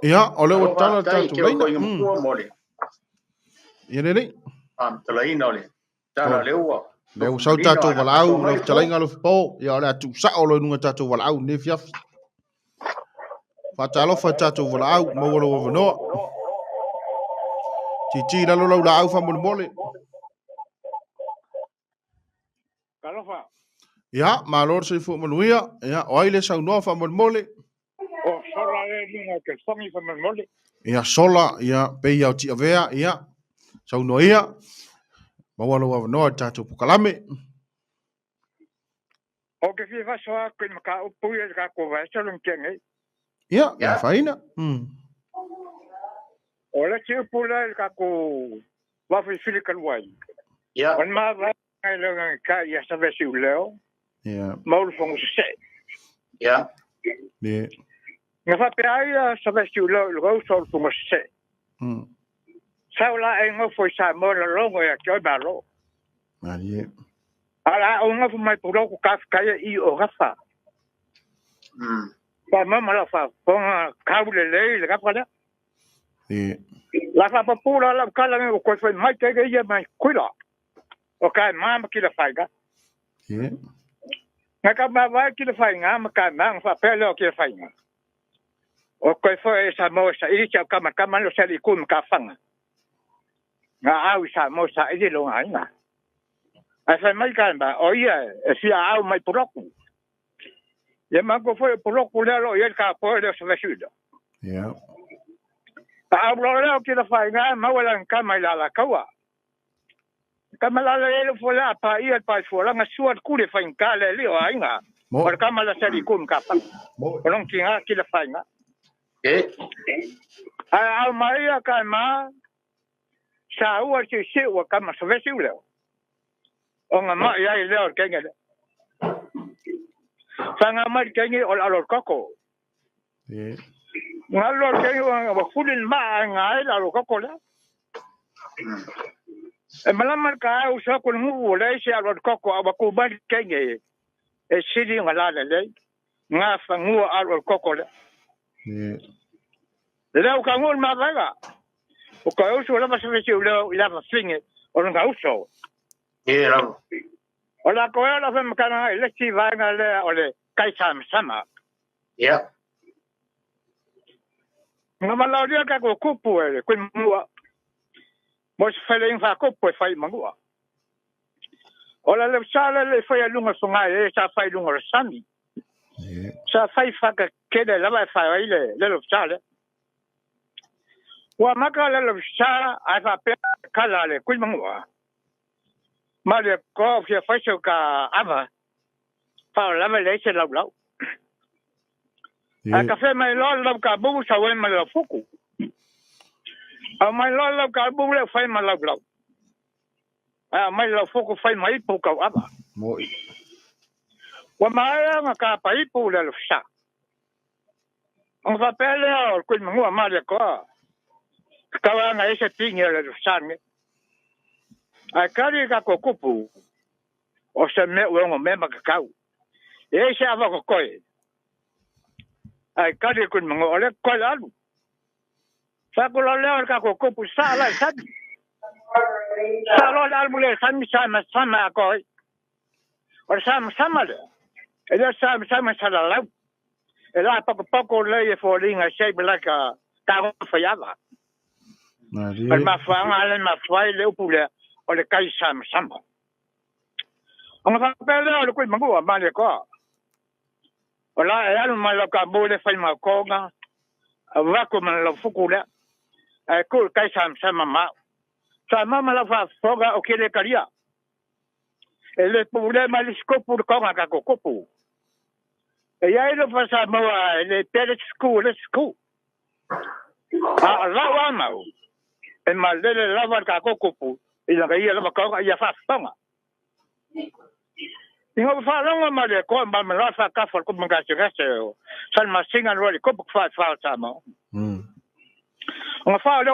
Ya, ole o tala tatu lenga. Yerere. Talai no le. Tala lewa. Leu sau tatu walau lo talenga Lofipo ya ole atu sa o lo nunga tatu walau ne fiaf. Fatalo fa tatu walau mo lo no. Titi la lo la au fa mo mole. Kalofa. Ya, ma lor se fu mo nuia, ya, oile sau no fa mo mole. O sola e linga ke songi fa mo mole. Ya sola, ya pe ya ti avea, ya. Sau no ia. Ma walo no tatu pukalame. O ke fi fa soa ke maka o puia ka ko va sa lum kenge. Ya, ya faina. O le ke pula ka ko Vaofilifili ka wai. Ya. On ma va ai le ka ya sa ve si leo. Ya. Mau fong se. Ya. Ne. Nga fa pe ai sa ve si leo lo so fong se. Sa la e ngo foi Samoa lo ngo ya ke ba lo. Marie. Ala o nga fu mai puro ko ka i o gafa. Pa mama la fa ponga kaule le ka pa. La fa pa pura la kala me ko foi mai te ge ia mai kuila. O ka mama ki la faiga. Nga ka ma va ki la faiga ma ka ma fa pe lo ki la faiga. O ko foi Samoa sa i cha ka ma lo sa li kun ka fanga. Nga au Samoa sa i lo nga nga. A fa mai ka ba o ia e si au mai poroku. Ye ma ko foi poroku le lo ye ka po le sa vesuda. Ya. Pa lo le ki la faiga ma wala ka mai la kawa. Ka mala le fo la pa ia pa fo la nga suat ku le fain ka le o ainga. Por ka mala sa li kun ka pa. Por non ki nga ki la faiga. Ai mai ka ma sa ua se ua kama sa vesi ule. O nga ma ia i leo kenge le. Sanga mai kenge o alor koko. Nga alor kenge wa fulin ma nga ai alor koko le. E malamar ka au sa kun ngu le se alor koko awa ku ba kenge. E siri nga la le. Nga fa ngu alor koko le. Leo ka ngu ma vaga. O ka uso la sa vesi ule ila fa finge o nga uso. Rau. O la koe la fe makana le si vanga le o le kai sama. Nga malauria ka ko kupu e kuin mua. Mo se fele infa kupu e fai mangua. O la le sala le fai lunga sunga e sa fai lunga sami. Sa fai faka kede lava e fai le lo sala. Wa maka le sala a fa pe kala le kuin mangua. Ma le ko fia fai so ka ava. Pa lava le se lau. A café mai lo ka bu sa we mai lo fuku. A mai lo ka bu le fai mai lo. A mai lo fuku fai mai pu ka aba. Moi. Wa mai nga ka pai pu le lo sa. On va pele o ku mo ma le ko. Ka wa nga ese tinga le lo sa nge. A kari ka ko kupu. O se me o ngo me ma ka kau. E se ava ko koi. Ai kari kun mo ole ko lalu. Sa ko lo le ka ko kupu sa la sa. Sa lo la mule sama ko. O sama le. E le sama sa la la. E la poko le e fo linga shape like a ka fa yava. Ma fa ngale ma fai le upule o le kai sama. Ang fa pele o ko mangu ma le ko. O la e alu ma lo ka bo le fai ma ko nga. Va ko man lo fukula. E ko kai sama ma. Sa mama la fa foga o ke le karia. E le pule ma le skopu ko nga ka kopu. E ai lo fa Samoa le pere school. A la wa mau. E ma le la va ka kopu. E la ia la ka ia fa tonga. Ingo fa longa ma le ko ma la fa ka fa ko mga se san ma singa ro ko fa Samoa. Nga fa le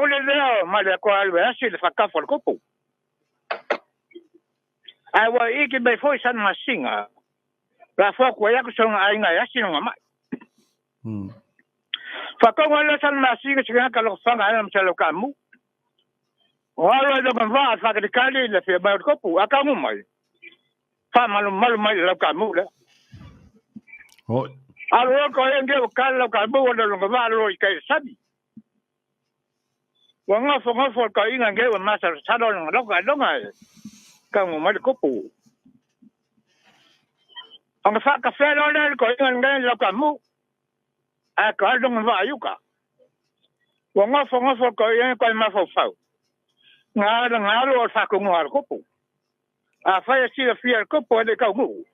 ma le ko alwe asi le fa ka fa ko pu. Ai wa iki be foi san ma singa. La fa ko ya ko so nga ai nga asi nga ma. Fa ko wala san ma singa singa ka lo fa nga am se lo ka mu. Wala do kan va fa ka kali le fe ba ko pu aka mu mai. Fa malu mai lo ka mu le. Hoi. Alo ko enge o ka lo ka mu lo nga va lo ka sabi. Wa nga fo ka inga nge wa masa sa lo nga ka mo mai ko pu. Ang fa ka fe lo le ko inga nge lo ka mu. A ka lo nga va yuka. Wa nga fo ka inga ko ma fo fa. Nga lo fa ko mo ko pu. A fa ya si fia ko po de ka mu.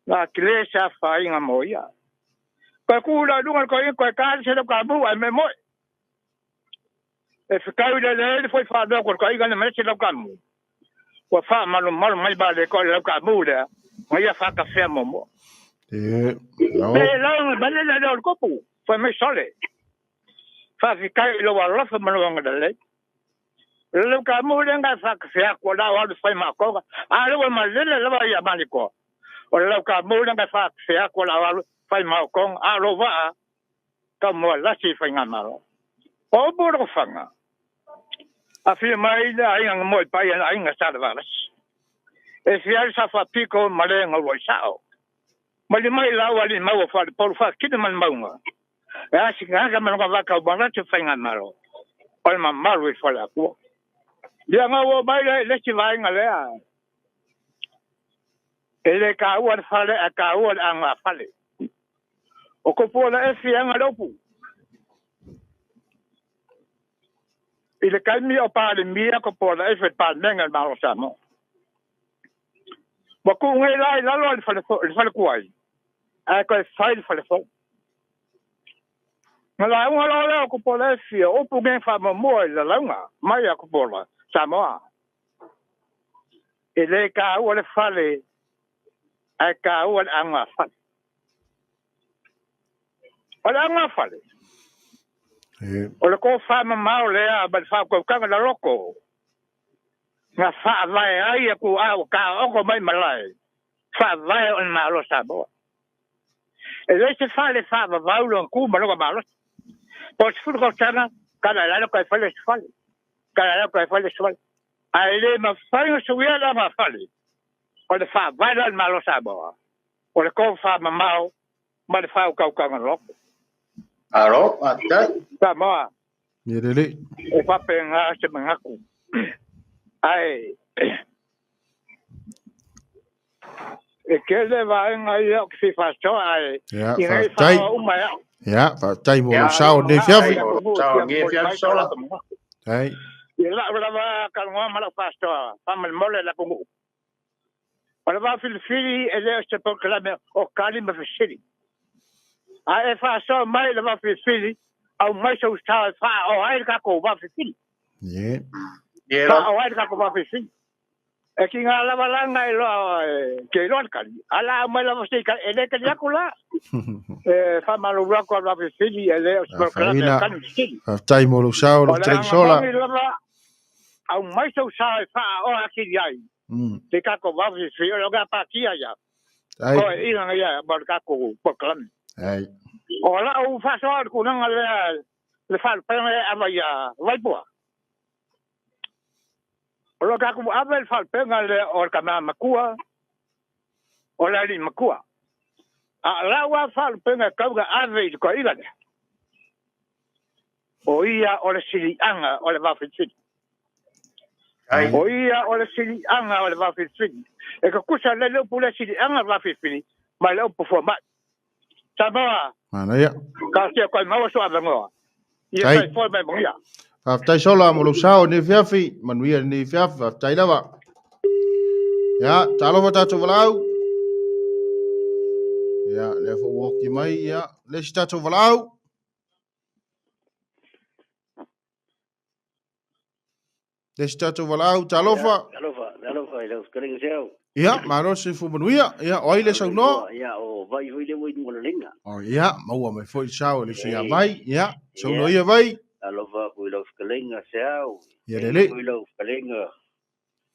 La iglesia fa inga mo ya. Ka ku la dunga ko inga ko ka se lo ka mu a me mo. E fikai le foi fa do ko inga me se lo ka mu. Wa fa malu mai ba le ko lo ka mu le. Nga fa ka fe mo mo. No. Be la ba le lo ko pu. Fa me sole. Fa fikai lo wa lo fa malu nga le. Lo ka mu le nga fa ka fe ko la wa fa ma ko. A lo ma le la ba ya ma ko. O lo ka mu le nga fa ka fe ko la wa fa ma ko. A lo va ka mo la si fa nga ma lo. O bo ro fa nga. A fi mai da ai nga mo pa ya ai nga sa va las. E fiar sa fa pico male nga wo sao. Mali mai la wa li ma wo fa por fa ki de man maunga. E a si nga man nga va ka ba la te fa nga ma lo. O ma ma ro fa la ko. Dia nga wo bai le si vai nga le a. Ele ka wa fa le a ka wa anga fa le. O ko po la e fi nga lo pu. Ile kalmi o pa le mia ko po la e fe pa nenga ma lo sa mo. Wa ku ngai lai la lo fa le kuai. A ko fai fa le fo. Ngala ngala ko pola fia o pugen fa mo la langa mai ko pola Samoa. Ele ka o le fale ai ka o anga fale. O anga fale. O le ko fa ma le a ba fa ko ka la loko. Nga fa vai ai ko a ka o ko mai malai. Fa vai on malo Samoa. Ele se fale fa va lo ku ma lo malo. Pos fu ko tana kada la ko fale fale. Kada la ko fale fale. Ai ma fale so ya la ma fale. O le fa vai lo malo Samoa. O le ko fa ma ma le fa ka ka lo. Aro, atai. Samoa. Yerele. E fa penga se mangaku. Ai. E kele va en ai o que fa so ai. Ja, I ngai tai. fa o mai. Ja, tai mo lo sao ne fiafi. Sao nge fiafi sola. Ai. I la va ka ngwa mala fa so. Fa mal mole la pungu. Ora va Vaofilifili e le se proclame o kali ma fisili. Ai fa so mai la Vaofilifili au mai so sta fa o ai ka ko Vaofilifili. Ye. Fa o ai ka ko Vaofilifili. E ki ngā lava langa e loa ke loa kari. Ala mai lava se ka e le ka liako la. Fa malu rako ala Vaofilifili e le o se proclame o kali ma fisili. Tai mo lo sao lo trek sola. Au mai so sa fa o akiri ai. Te kako Vaofilifili o ga pa kia ya. Ai. O ina ya ba kako proclame. Ai. O la o fa so ku nanga le fa pe ava ya Vaipu'a. O lo kako ava le fa pe ngale o ka makua. O la li makua. A la wa fa pe nga ka ga ave ko ila. O ia o le sili anga o le Vaofilifili. O ia o le sili anga o le Vaofilifili. E ka kusa le le pule sili anga Vaofilifili. Ma le po fo ma. Samoa. Mana ya. Ka se ko ma so ava ngoa. Ia sai fo mai mongia. Tai sola mo lo sao ne fiafi. Manuia ne fiafi. Tai lava. Ya, talo vata to valau. Ya, le fo woki mai ya. Le sta to valau. Le sta to valau talofa. Talofa, le skring seo. Ya, maro se fu manuia. Ya, oi le sau no. Ya, o vai le mo mo lenga. O ya, maua mai foi sao le sia vai. Ya, sau no ia vai. Talofa ku le skring seo. Ya le. Ku le skring.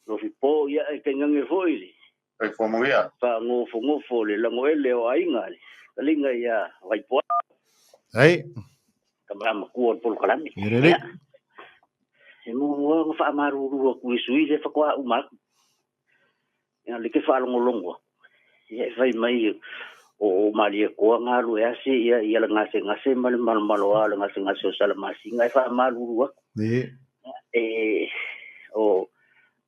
Lofipo ya e kengange foi. Ai fo mo ia. Pa ngofo le lango ele o ainga. Linga ya Vaipu'a. Ai. Kamera ku on pol kalami. Ya le. E mo fa maru ku sui le fa kwa umak. Ya le ke fa longo. Ya vai mai o mali ko ngalu ya si ya la ngase mal ala ngase salamasi ngai fa maru Ni. o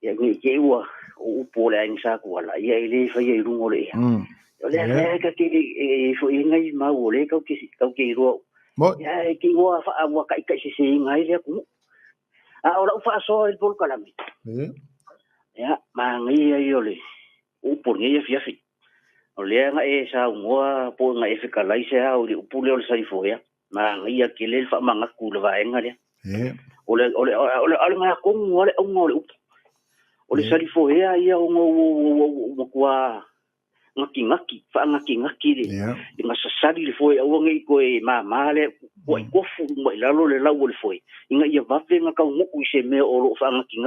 ya ni ke wa o pole ang sa ko la ya ile fa ye rungo le le ka ke fo ngai ma o le ka ke ro ya ke wa fa wa ka si ngai le ku a ora fa so el pol kalami ya ma ngai yo le o por ngai ya fi o le nga e sa ngwa po nga e fika lai se ha o le pule o le sai fo ya ma ngai ya ke le fa manga ku le va enga le ole nga ko ngole o le sai fo ya ia o mo kwa ngaki fa ngaki le nga sa sali le fo ya o ngai ko e ma le ko fu mo la lo le la o le fo inga ia va venga ka mo ku se me o lo fa ngaki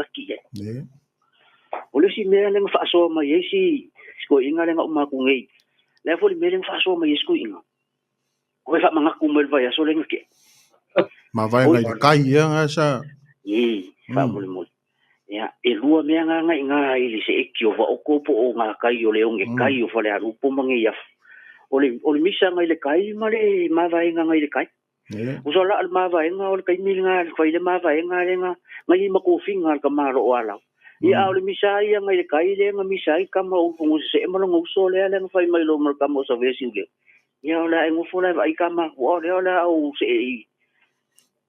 o le si me le fa so ma yesi ko inga le nga uma ku ngai le fo le me le fa so ma yesi ko inga ko fa manga ku mo va ya so le ngke ma vai ngai kai ia sa fa mo ya e lua me nga ile se ekio va o kopo o nga kai o le onge kai o fa le aru po mangi ya o le misa ngai le kai ma vai nga ngai le kai o so la ma vai nga o le kai mi nga fa le ma vai nga le nga ngai ma ko finga ka ma ro ala ia o le misa ia ngai le kai le nga misa i ka ma o fu se ma lo so le nga fa mai lo ma ka mo sa ve si le ia o la ngo fo le vai ka ma o le ola o se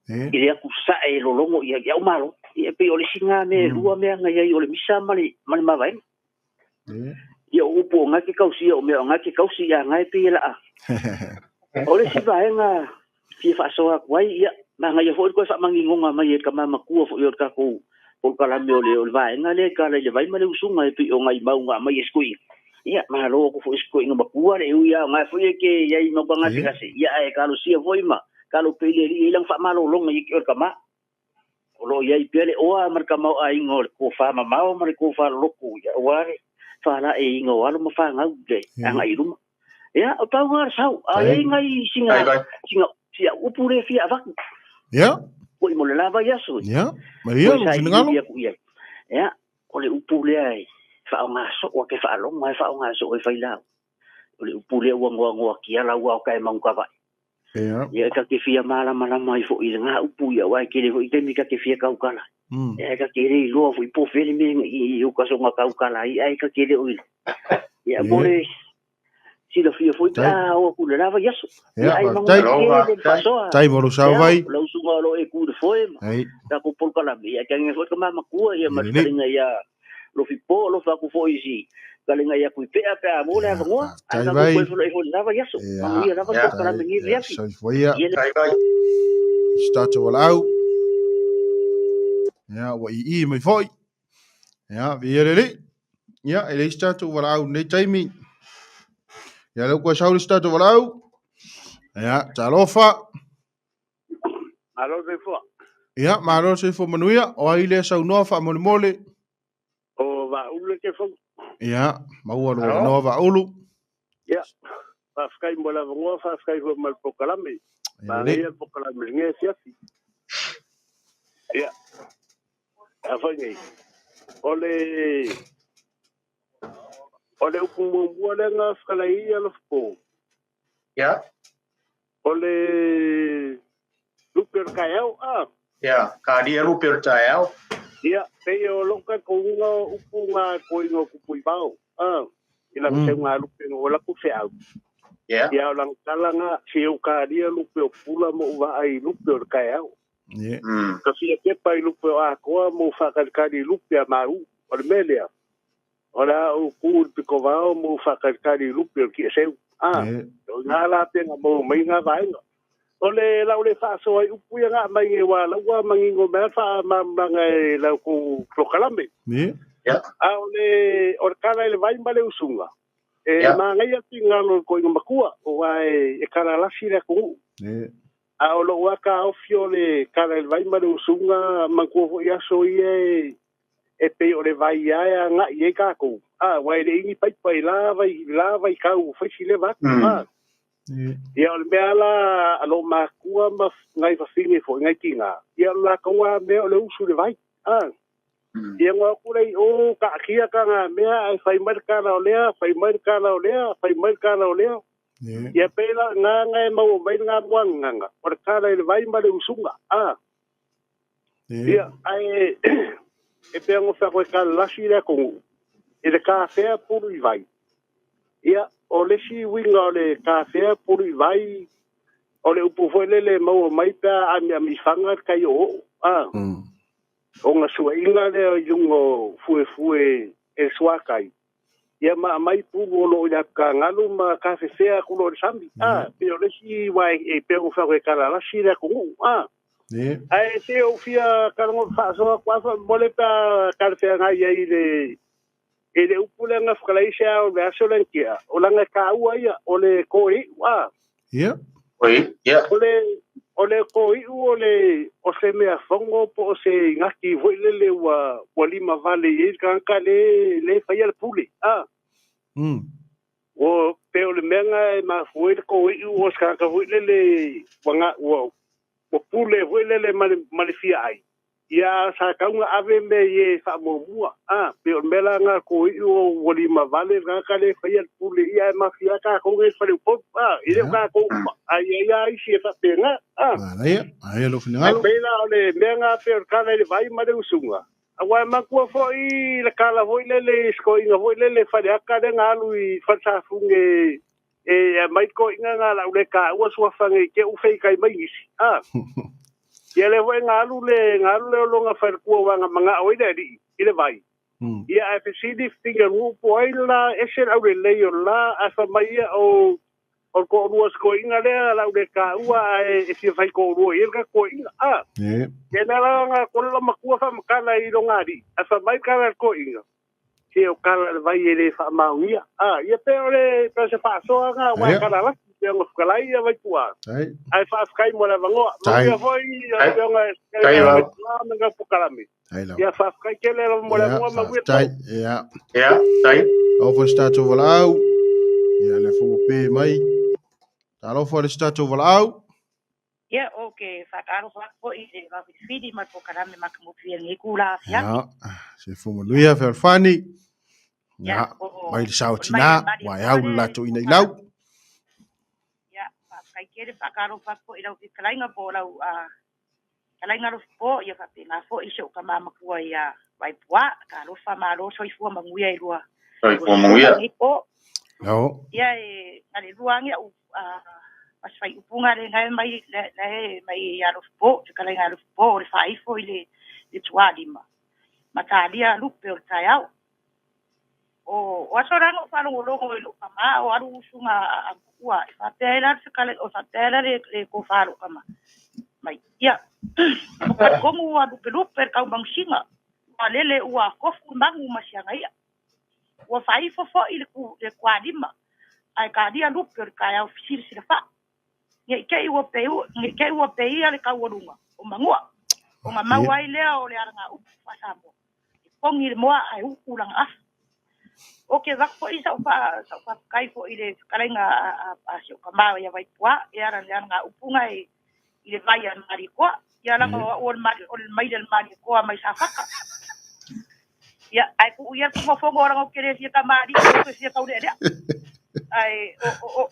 ia ku sa e lo longo ia o malo ia pe o le singa me lua me nga ia o le misa mali ma vai ia o po nga ke kausi o me nga ke kausi ia nga pe la o le si vai nga fia faasoa wai ia manga ia foi ko fa mangingonga mai ka mama ku fo yo ka ko por kala me ole vai ngale kala le vai male usunga e pi o ngai maunga mai skui ia ma lo ko fo skui no bakua le ia ma foi ke ia no banga tingase ia e kalo sia foi ma kalo pele ri ilang fa malo longa i ko ka ma lo ia i pele o marka mau ai ngol ko fa ma mau mar ko fa loku ia ware fa la e ngo walo ma fa ngau ge anga i ruma ia o tau ngar sau ai ngai singa sia upure fia va ia ko i mo le lava ia so ia ma ia lo finangalo ia o le upule ai fa nga so o ke fa lo mai fa nga so e fa ila o le upule o ngo kia la o ka ma ka va ia ka ke fia mala mai fo i nga upu ia wa ke le ho i ke mi ka ke fia ka ukala ia ka ke le lo fo i po fele me i o ka so nga ka ukala ai ka ke le o ia bore si lo fia fo ta o ku le lava ia so ia ai ma tai mo lo sa vai lo su lo e ku de fo ta ko por kala ia ka nge fo ka ma ku ia ma ka ia Lofipo lo fa ku fo isi kalinga ia ku pe a mo le ka mo ai ka ko fo le lava ia so ia lava ko kala me ia so foi ia start wala au ia wa i mai foi ia viere ia ele start wala au nei taimi ia lo ko sauri start wala au ia talofa alo de fo ia malo se fo manuia o ile sa no fa mole o va ule ke fo ia mau lo no va ulu ia fa skai mola ngo fa skai ho mal pokalame ba ia pokalame nge sia ia afangi ole ukumbu le nga skala ia Lofipo ia ole luper kayau ia ka dia luper kayau ia pe o loka ko nga upunga ko ngo kupui bau ila se nga luper ola ku se au ia lang kalanga se o ka dia luper pula mo va ai luper kayau ka fia ke pai luper a ko mo fa ka di luper mau o melia ora o ku ko va mo fa ka di luper ki se nga la pe nga mo mai nga vai ole la ole fa so ai upu nga mai wa la wa mangingo me fa manga la ku prokalame ole orkala le vai male usunga ma ngai tinga no ko ngakua o vai e kala la sira ku a lo wa ka ofiole kala le vai male usunga manko ya so ye e pe ole vai ya nga ye ka ku wa le ingi pai la vai ka u fa sile va ia o mea la alo makua ma ngai whawhingi fo ngai kinga. Ia la kaua mea o le usu le vai. Ia ngā kurei o ka akia ka ngā mea ai whai marikana o lea, whai marikana o lea. Ia pēla ngā ngai mau o mai ngā muanganga. O le kāna i le vai ma le usunga. Ia ai e pēa ngō whakoe ka lasi rea kongu. I le kā whea puru i vai. Ia o le si winga o le kafea puri vai o le upu foelele mau mai pa ami fanga kai o o nga suainga le jungo fue e suakai ia ma mai pu lo ya ka ngalu ma kafea ku lo sambi pe o le si wai e pe o fa kala la si le ku ai se o fia ka ngo fa so kwa fa mole pa kafea ngai ai le ele upule nga fkalaisha o le asolenkia o langa ka ua ia o le koi wa ole koi o se mea fongo po se ngaki voilele wa lima vale i kanka le faia le puli o pe o le menga ma foi koi o ska ka voilele wanga o pule voilele malifia ai ia sa kaunga ave me ye fa momua pe o mela nga ko i o woli ma vale nga kale faia puli ia mafia ka ko nge fa le pop ile ka ko ai si fa penga ai lo final pe la ole menga pe o kala le vai ma de usunga awa ma ko fo i le kala voilele sko inga voilele fa le aka de nga lui fa sa funge mai ko inga nga la le ka o so fa nge ke u fei kai mai isi ia le wai ngalu le longa fa ku wanga manga o ile vai ia e pesi di finger ru poila ese au le yo la asa mai o o ko rua sko inga le la de ka ua e si fai ko rua e ka ko inga ke na nga ko la makua fa makala I ronga ri a fa mai ka ko inga ke o kala vai ele fa mauia ia pe ole pe se fa so nga wa kala la pe ngo kala ia Vaipu'a ai fa skai mo la vango ia foi ia nga pukala mi ia fa skai ke le mo la mo ma ia tai o fo sta to volau ia le fo pe mai talo fo sta to volau ia okay fa karo fa ko I se va fidi ma pukala me makamu fia ni kula fia se fo mo luia fer fani ia mai sao tina wa ya la to ina lau ia fa kai ke fa karo fa ko ila fi kalainga po lau kalainga Lofipo ia fa pinga fo I se o kama makua ia Vaipu'a ka Faasamoa soifua manguia I lua soifua manguia no ia ale luangia pas fai upunga le ngai mai ia Lofipo te kalainga Lofipo le faifo I le tualima matalia lupe o taiao o asorano fa lo I lo kama o aru sunga akua fa tela se kale o fa tela le ko faro kama mai ia ko mo adu peluper ka bangsinga alele ua kofu mangu masianga ia ua faifo fo I le kualima ai ka dia luper ka ia ofisir sila fa nge ke ua pe ia le kaualunga o mangua o mau ai lea o le aranga upu Faasamoa kongi le moa ai ulang af oke vakpo I sa fa kai fo I le kalainga a sio kama ia Vaipu'a ia ran nga upunga I le vai an mari ko ia la o mai del mari ko mai sa faka ia ai ku ia ko fo ora ko kere si ka mari ko si ka ure ai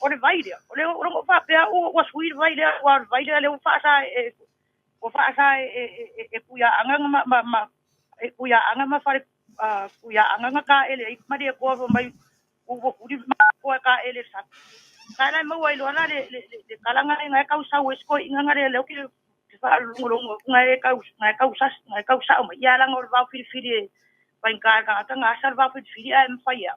o le vai dia o le o fa pe o sui vai dia o vai dia le o fa sa e ku ya anga ma e ku ya anga ma fa ku ya anga ka ele mari ko mai o ku ko ka ele sa kana mo wai lo na le kalanga ngai ka usa wesko inga le o ki fa lungo ngai ka usa o ya la ngol Vaofilifili pain ka nga sar Vaofilifili am fa ia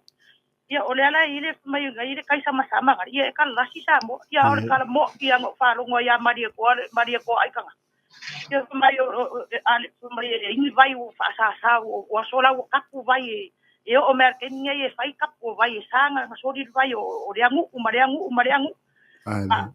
ole ala ile mai ngai kai sama ia ka la si Siāmoā ia or kala mo ia ngo fa lungo ya mari ko ai ka ia mai ale mai ingi vai o fa sa o sola o kapu vai o merkenia e fai kapu vai sanga so di vai o reangu umareangu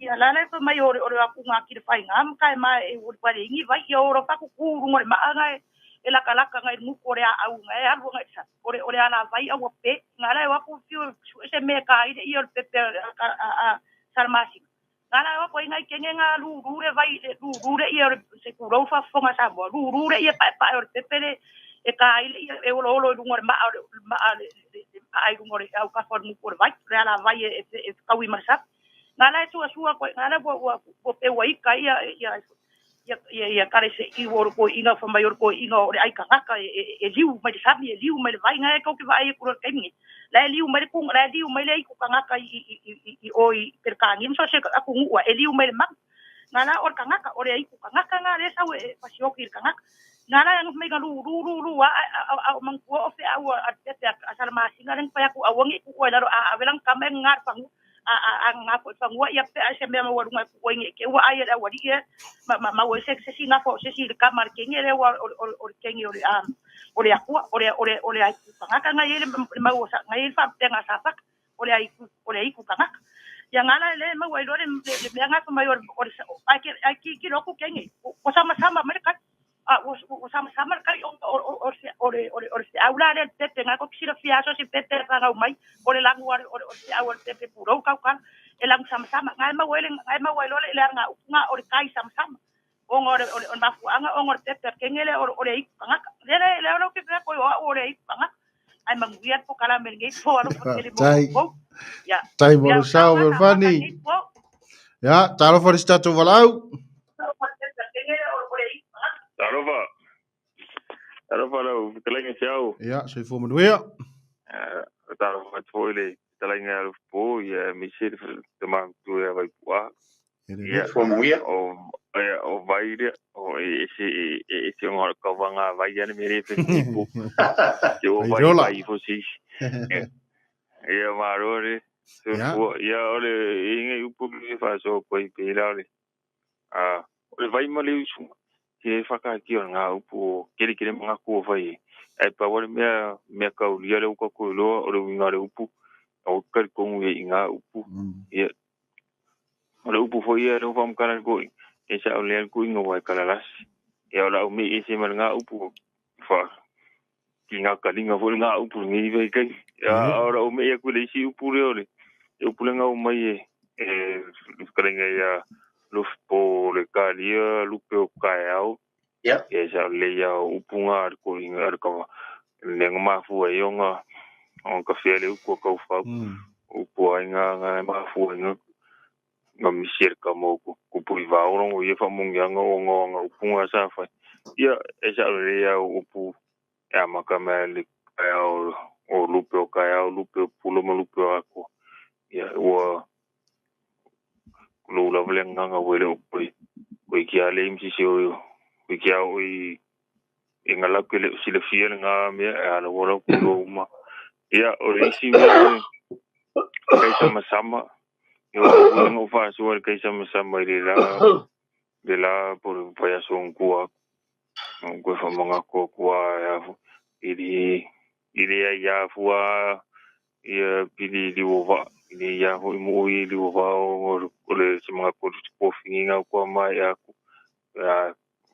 ia lala ko mai o aku ngaki de fai ngam kai mai o pare ingi vai o ro pa ku ngore ma ngai e la kala ngai mu ko rea au ngai aru ngai sa ore ala vai au pe ngala wa ku fiu se me kai de o pe sarmasi ngala wa ko ngai kenga rure vai rure ia se ku ro fa fonga sa bo rure ia pa o pe e ka e o lo ngore ma ai ngore au ka for mu por vai ala vai e ka wi masa ngala tu asua ko ngala bo pe wai ka ia kare se I wor ko inga fa mayor ko inga o ai ka ka e liu mai sabi e liu mai vai ngai ko ki vai ko ke mi la liu mai ku la liu mai le ku ka ka I oi per ka ngim so se aku ngu e liu mai ma ngala or ka ka o ai ku ka ngale sa we pa si o ki ka ngala yang mai ga lu a man ko o fe a te asal ma singa ren pa ku awangi ku la a velang kamen ngar pa nga ko fa ngwa ia pe se me ma wa ko ngi ke wa ai da wa di ma wo se si na fo se si ka mar ke ngi le wa o ke ngi o le aku o le ai ku nga ka ngai le ma wo sa ngai fa te nga sa fa o le ai ku ka nga ya ngala le ma wa lo le me nga fa ma yo o ai ki lo ku ke ngi ko sama me ka o sama ka o se aula le te nga ko si lo fia so si te ra mai o le langu o se aula te puro ka e lang sama ngai ma wele le nga o le kai sama o ngore o mafu anga o ngore te ke ngele o le nga le lo ke ko o le nga ai manguia po kala me ngai fo alo po le mo ya tai mo sao ver fani ya talo for sta to volau Tarofa lo telenga siau. Ja, so voor me weer. Tarofa het voile telenga lo po ya misir te mang tu ya Vaipu'a. Ja, voor me weer. O vaire o ese ngor ka vanga vaia mere fe po. Yo vai fo si. Ya marore ia ole inga upu ki Faasamoa koi Peilua le. Ole vai male usu. Ke whakaki o ngā upu kere mga kua whai. Ai pa wale mea kaulia le uka koe loa o le winga le upu. O kari kongu e ngā upu. Ia. O le upu whai ia reo whamkana koe. E sa o lean koe inga wai kalalasi. Ia o la o me e se mana ngā upu. Ki ngā kalinga whai ngā upu ngi wai kai. Ia o la o me e koe le isi upu reo le. E upu le ngau mai e kalinga ia Lofipo le kalia lupe o kai au. Ia. E sa le ia upunga ar ko inga ar kawa. Le ngamafu e yonga. On ka fia le upu kau whau. Upu a inga mafu inga. Nga misir ka moku. Kupui vaorongo ia whamungi anga o ngā upunga sa whai. Ia e sa le ia upu. Ia maka mea le kai au. O lupe o kai au. Lupe o puloma lupe o ako. Ia ua. Lula vale nganga wele upoi. Koi kia le imsi se o. Koi kia o i ngala kele sila fia nga mea. E ala wala kulo uma. Ia o reisi mea. Kai sama-sama. Ia o nga Faasamoa kai sama-sama i le la por payaso ngua. Ngua whamanga kua ili ia fua. Ia pili liwa. Ili ia hoi moi liwa o le se mga kofi ngā kua mai aku.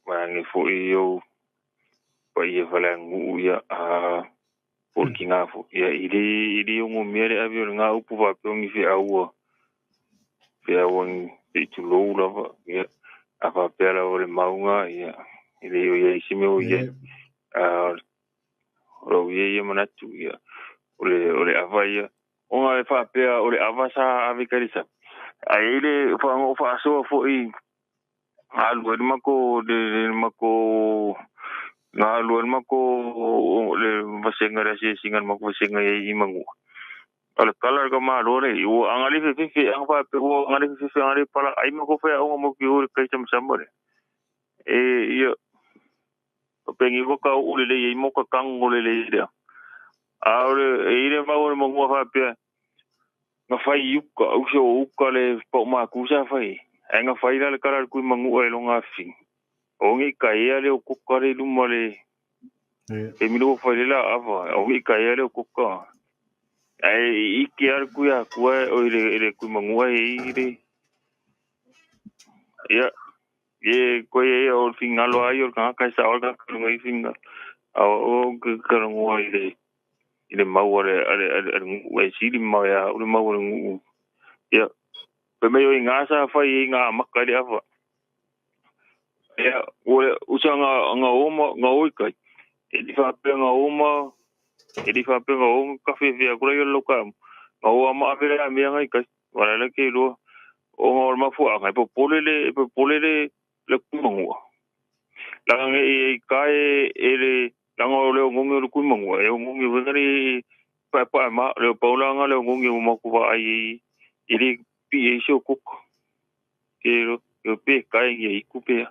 Ngi fo i au pa ia whala ngu ia por ki ngā fo. Ia ili o mere avi o ngā upu whapiongi whi aua. Whi aua i tu lou lava. Ia a whapera o le maunga. Ia ili o ia isime o ia. Rau ia manatu. Ia o le awa ia. O ngā e whapea o le awa sa avi karisa. Ai ele whango Faasamoa fo i alua mako na alua mako le vasenga rasi singan mako vasenga i mangu. Ala kala ka malore o angali fe anga pe o angali fe angali pala ai mako fe o mo ki o kai sama le. Ia pengi ko ka o le i mo ka kang o le ia. Aure ile mau mo mo fa pe nga fai yuka uka le po ma kusa fai nga fai le kala ku mangu e longa fi o ngi kai ale o kukare lumale e mi lo fai la ava o ngi kai ale o kuka ai iki ar ku ya ku o ile ku mangu e ile ya ko ye o fingalo ai o ka sa o ka ngai finga o ka ngo ile mau ale sili mau ya o mau ngu ya pe me yo ngasa fa i nga makali ava ya o usanga nga oma nga oikai e di fa pe nga oma ka fe via kula yo loka nga o ma avere a mi nga kai wala le ke lo o nga ma fu nga po polele le kumangu la nga e kai ele la nga le ngongi le kumangu e ngongi ngari pa ma le paula nga le ngongi mo ku va ai ili pi e kuk ke yo pe kai ngi kupe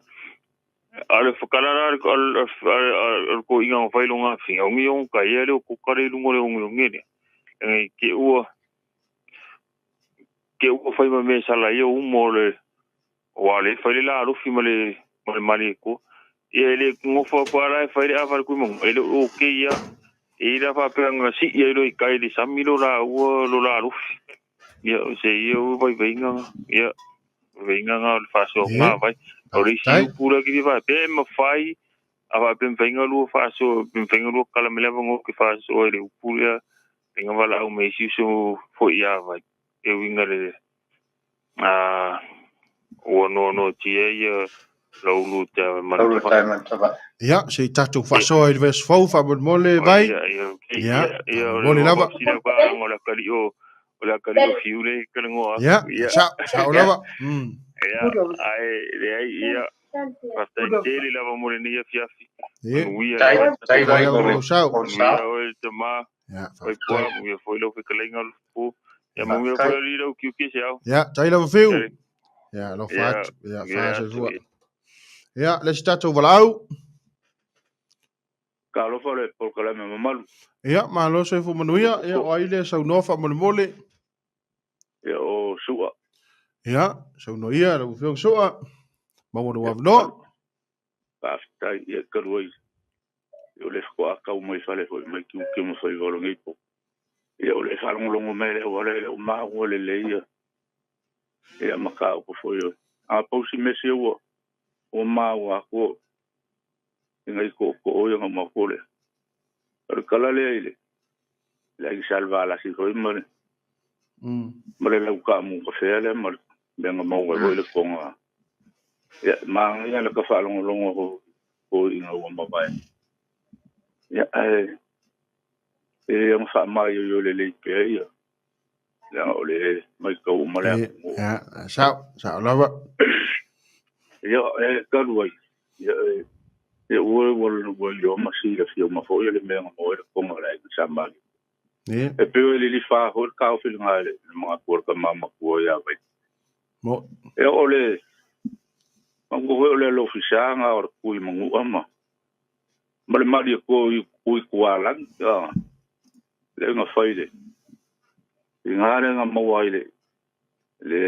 ale fakalara al ko inga fai longa fi o ngi on kai ele ku kare lungo le ngi ke u fai me sala yo mo le wale fai la rufi male ko ele ngofo para fai avar ku mo ele o ke ya ira fa pe nga si ele kai di samilo la o lo la rufi ya se yo vai venga ya venga nga Faasamoa vai ori si pura ki va pe ma fai ava pe venga lu venga lu kala me leva ngo ki Faasamoa le pura venga vala o me si so fo ya vai e winga le o no tia ya lu ta man ja se tatu Faasamoa i ves fo fa mole vai ya mole lava sina kwa ngola kali o la kali o fiule kala ngo ya sa lava ya ai ya bastante ele lava mole ni fiafi tai vai o sa o tama Vaipu'a mu foi lo que kalenga fu ya mu foi ali lo que se au ja tai lava fiu ja lo fat ja Faasamoa ja le tatu valau Carlo fole por kala me malu ja malo se fu manuia ja o ile sa no fa mole ia o sua ia so no ia lo fiong soa mau no no tai ia karoi yo le ko aka o mai fale foi mai ki mo foi golo ngai po ia o le falo longo mai le o le o ma o le ia ia maka o foi a posi mesi o ma o ko ngai ko o yo ma ko le per kala le ile la salva la si foi mo mo le ka mo ko fele mo venga mo o le konga ya ma ia le ka falo longo ko ina o ma vai ya ang sa mai yo le pe ya ya o le mai ko mo le ya sa lava ya ka ruai ya o yo ma si le fio ma fo le me mo le ko mo le sa mai e pe le fa ho ka o fil ngale ma ko ka mama ko ya vai mo e o le ma ko le lo fisanga o ku i mo ama ma le mari ko ku ala ya le nga faile ngare nga mo waile le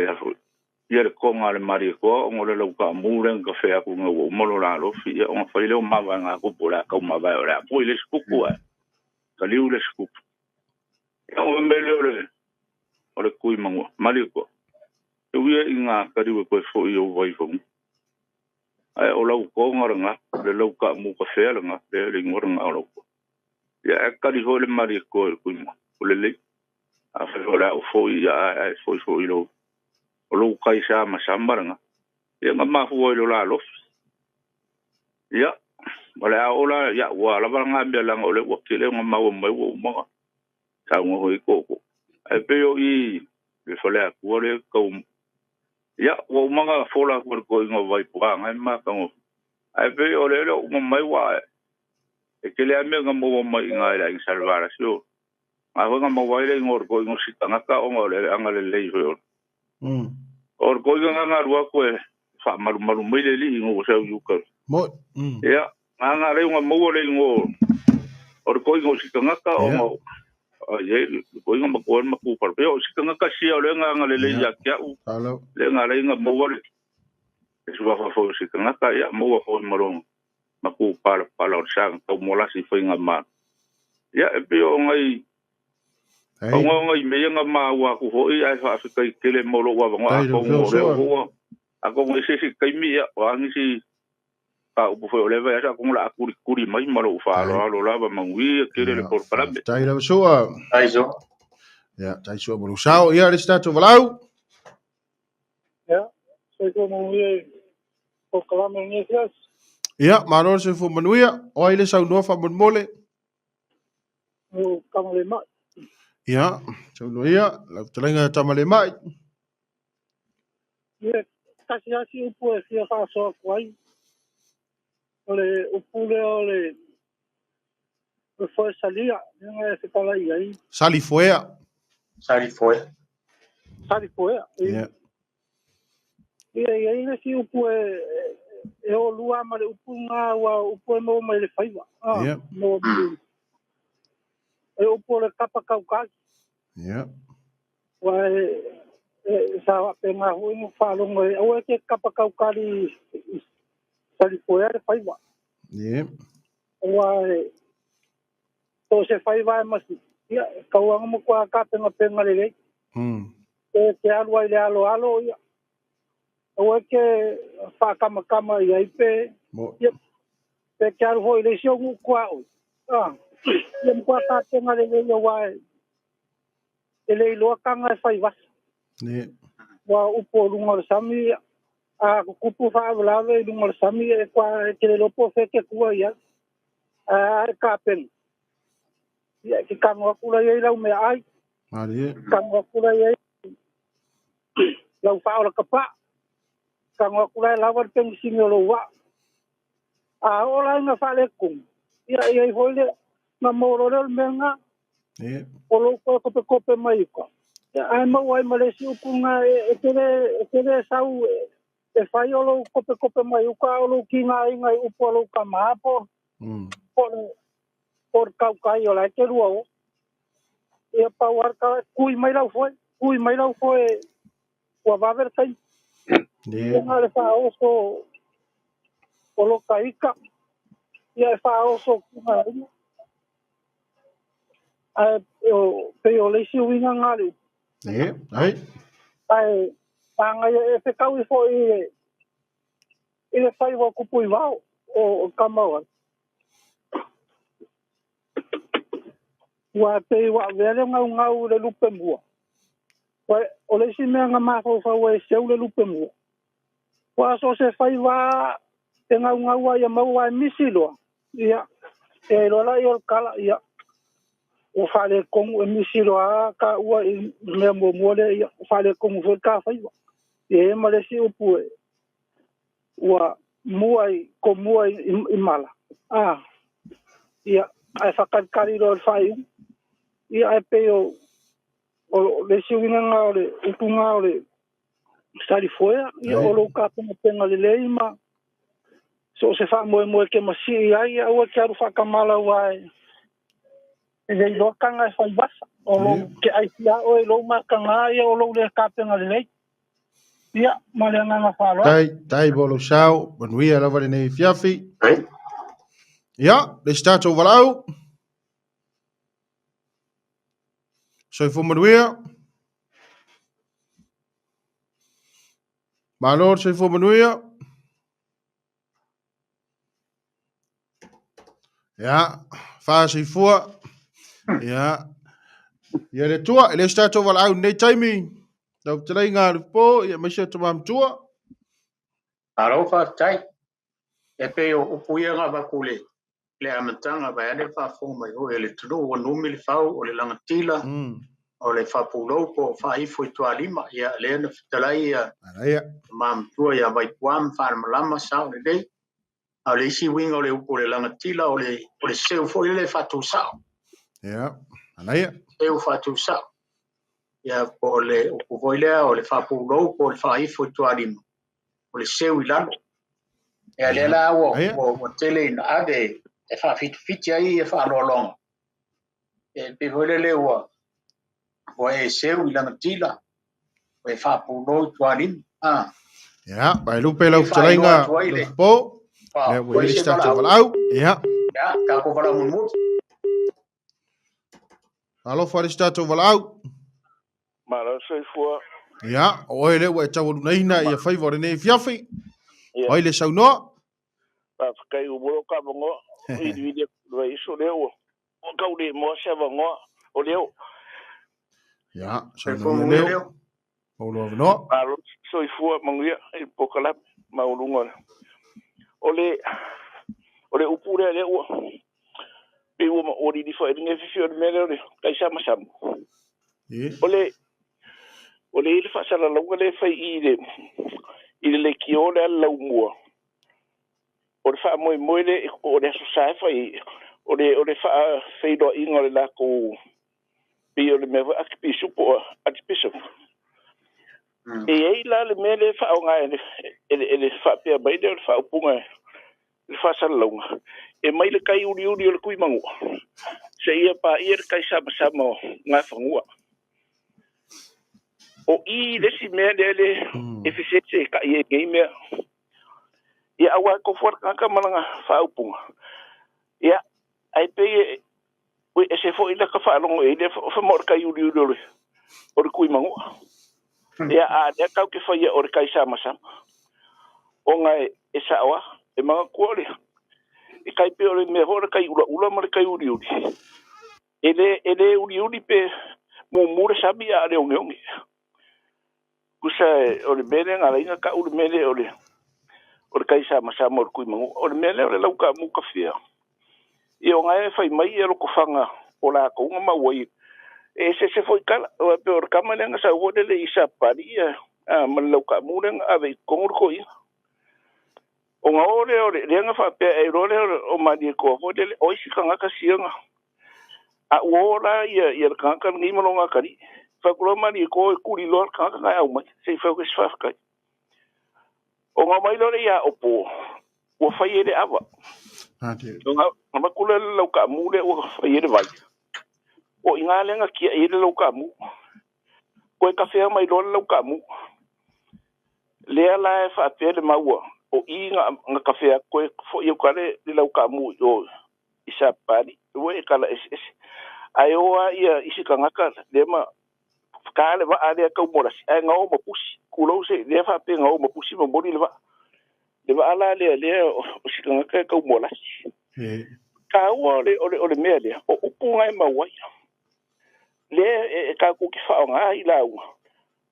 ia le konga le mari ko ngole lo ka mure nga fe aku nga mo lo la lo fi o faile o ma nga ko pola ka ma va ora po ile skuku ka liu le skuku o mele o le kui mango mari ko e wi inga ka riwe ko fo yo vai fo ai o lo ko nga le lo ka mu ko fe nga le ngor nga lo ko ya ka ri ho le mari ko kui mo le a fe ora o fo ya fo ilo o lo kai sa ma sambaranga e nga ma fo ilo la lo ya wala ola ya wala ba nga be la ngole wo kile nga ma wo mai wo ma sa ngo ho ko ko e pe yo i le fole ko le ko ya wo ma fo la ko ngo Vaipu'a nga ma ka ngo e pe yo le mo mai wa e kile a me nga mo mai nga la in salvación a nga mo wa le ngor ko ngo sitanga ka o ngole anga le yo or ko nga ruwa ko fa maru mai le li ngo sa yu ka mo ya nga le ngo mo le ngo or ko ngo sitanga ka o ngo ye ko ngo ko ma ku par pero sitanga ka si o le nga le ya kya u le nga le ngo mo le es va fa fo sitanga ka ya mo ko marong ma ku par o sa ko mo la si foi nga ma ya e pero ngai ngai me nga ma wa ku ho ai fa fa ke le mo lo wa nga ko mo le ho a ko ngai se kai mi ya wa ngi si pa u fo le va ya ko la kuri mai ma lo fa lo la ba mangui ke le por para be tai la soa ai so ya tai soa mo sao ia le sta to valau ya se ko mo ye ko kala me ni klas ia maro se fo manuia o ile sau no fa mon mole o kama le ma ia sau no ia la tlenga tamale mai ye kasi asi upu e fia fa so kwai ole upu le foi salia nga se kala ai sali foea sari foi sali foi ia e le si upu e o lua ma le upu nga wa upu no mai le faiwa ia no e upu le kapa kaukai ia wa sa wa pe nga hu no fa lo ngai o ke kapa kaukari sali foi le faiwa ia wa to se faiwa mas ia kauanga mo kwa ka penga le ke alu ai le alo ia o ke fa kama ia ipe ia pe ke alu hoi le sio ngu kwa o ia kwa ka penga le ia wa ele lo kanga faiwa ia wa upo lunga sami a kupu fa lave lunga sami e kwa ke le lopo fe ke kwa ia a ka pen ia ki kanga kula ia lau me ai Maria kanga kula ia lau fa ora kapa kanga kula lau pen singo lo wa a ola nga fa le kum ia hole na moro le menga ia o lo ko pe mai ko ai ma wai malesi upunga e tere sau e fai o lo ko pe mai ka o lo kinga inga upo lo kamapo por kaukai o la ke ruo e pa war ka kui mai la foi ui mai lau koe ua wawer kai. Nga le wha oso o loka ika. Ia e wha oso kunga ina. Ai pe o leisi winga ngari. Ai. Ai panga e te kau I fo I le whai wa kupui wao o Kamaua. Ua te wa vele ngau le lupe mua. O leisi mea nga mafo whau e seu le lupe mua. Ua so se whai wa te ngau ai a mau ai misi loa. Ia. E rola I o kala ia. O whale kongu e misi loa ka ua I mea mua le ia. O whale kongu fwe ka whai wa. E ma le si upu e. Ua muai ko muai I mala. Ia. Ai whakatkari roa whai. Ia e pe o le siwinga ngā o le upunga o le sari foea. Ia o lo ka penga le leima. So se wha moe ke masi ai a ua ke aru whakamala wai. E lei loa kanga e whai basa. O lo ke aifia o e lo maka ngā ia o lo le ka penga le lei. Ia, ma le nganga whaloa. Tai bolo sao, manuia lava le nei fiafi. Ia, le stato walau. Soi fu manuia. Malor soi fu manuia. Ia, fa soi fua. Ia. Ia le tua, le stato walau nei taimi. Tau telai ngā rupo, ia maisia tamam tua. Aro fa tai. E pe o upuia ngā wakule. Le amatanga vai ale fa fo mai o le tunu o numi le fau o le langatila. O le fa pulo ko fa ifo I tua lima. Ia le na fitalai ia. Ia. Mam tua ia Vaipu'a Faasamoa sao le dei. A le isi winga o le upo le langatila o le seu fo le fatu sao. Ia. Ia. Seu fatu sao. Ia po le upo voilea o le fa pulo ko le fa ifo I tua lima. O le seu I lalo. Ia le la o tele na ade e fa fiti ai e fa lolonga. E pe voile le ua. O e seu I langatila. O e fa pulo I tua lima. Ja, bij Lupe loopt alleen po. Ja, we hier staat er wel uit. Ja. Ja, kan ik wel moet. Hallo, waar staat er wel uit? Maar dat is voor. Ja, hoi le, we zou doen na je vijf worden nee fiafi. Hoi le zou no. Dat kan je wel kan ngo. Wie we zo leo. O kau de mo se va ngo. O leo. Ja, zo leo. Olo no. Maar so I voor mangia I pokalap maulunga. Ole upure le o. Pe o o di fo dinge fi mele kai sama sam. Ole il fa sala lo le fa I le kio le lo mo. O fa mo le o le sa fa o le fa fe do ingole la ko pe o le me va ki supo at piso. E la le mele fa o nga ele fa pe ba de fa punga le fa sala lo. E mai le kai uri le kui mangu. Se ia pa ia kai sama nga fangua. O I le si mea le efficiency ka ia game ia awa ko for ka malanga fa upunga. Ia ai pe we se fo ila ka fa longo ile fa mor kai uri o le kui mangu. Ia a de ka ke fa ia o kai sama. O nga e sawa e manga ko le e kai pe o le me hora kai ula ma le kai uri. Ele uri pe mo mure sabi a le onge. Kusa o le mele nga inga ka uri mele o le kai sama o le kui mangu. O le mele o le lau ka muka fia. I o ngai fai mai e loko fanga o la ko nga mawai. E se foi kala o pe o kamale nga sa o le isa paria. Man lau ka murenga ave kongur ko i. O nga o le nga fa pe e role o madi ko o le o isi kanga ka sianga. A ora ia kanga ngi malonga kari. Fa kuloma ni ko kuri lor kanga nga au mai se fa ko sfa kai. O nga mai lor ia opo. O fa ile ava. O nga kula lau ka mure o fa ile vai. O inga lenga ki ile lau ka mu. koe kafea mai lona lau ka mu. Lea la fa pele maua o nga kafea koe fo yo kale le lau ka mu o isa pali. We kala es. Aioa ia isi kangaka le ma kale va ale ka morasi ai nga o mapusi kulo se le fa pe nga o mapusi mo bodi le va ala le o isi kangaka ka morasi. Ka o le mele o upunga ma wai. Le ka ku ki fa nga ila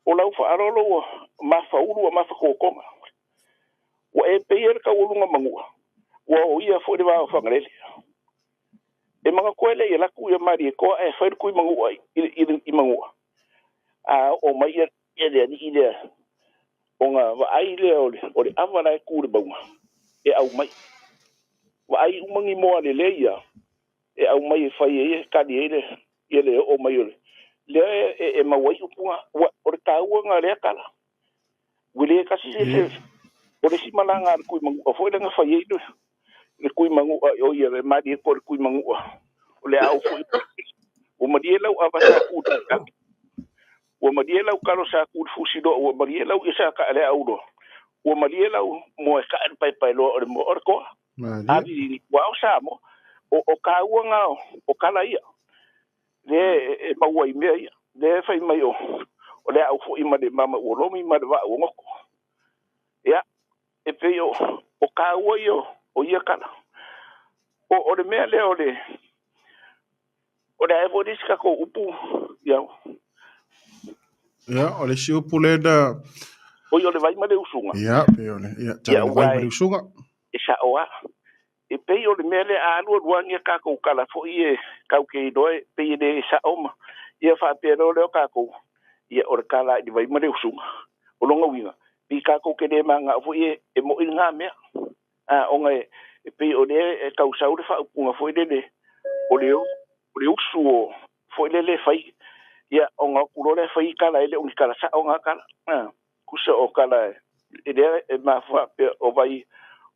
o lau fa arolo ma fa ulu ma fa ko wa e peyer ka ulunga mangua wa o ia fo de va fa ngale e manga koele e la ku ya mari ko e fa ku mangua i mangua o mai ia ni ile o nga wa ai le o le avala ku de bauma e au mai wa ai umangi mo ale le ia e au mai fa ye ka di ele o mai le e mawai upunga o le tau nga le kala wile kasi se o le simalanga ku mangu o foi nga fa ye le ku mangu o ia le mari ko ku mangu o le au foi o madiela o avasa ku o madiela o kalo sa ku fusido o madiela o isa ka le audo o madiela mo ka pai lo o mo orko abi wa Samoa o ka nga o kala ia le mawai me le fai mai o le au foi ma de mama o lomi ma de va o ngoko ya e pe o ka o ia kana o le mea le o le e vodisca ko upu ya o le si upu le da o le vai ma le usunga ya pe o le ya vai ma le usunga e Samoa e pe o le mea le alu ruanga ka ko kala fo ie ka ke doi pe de Samoa ia fa pe le ka ko ia o kala di vai ma le usunga o longa winga pi ka ko ke de manga fo ie e mo inga mea o ngai pe o le ka usau le fa upunga fo le o le usu fo le fai ia o nga kulo le fai kala ele o kala sa o nga kala kusa o kala e ma fa pe o vai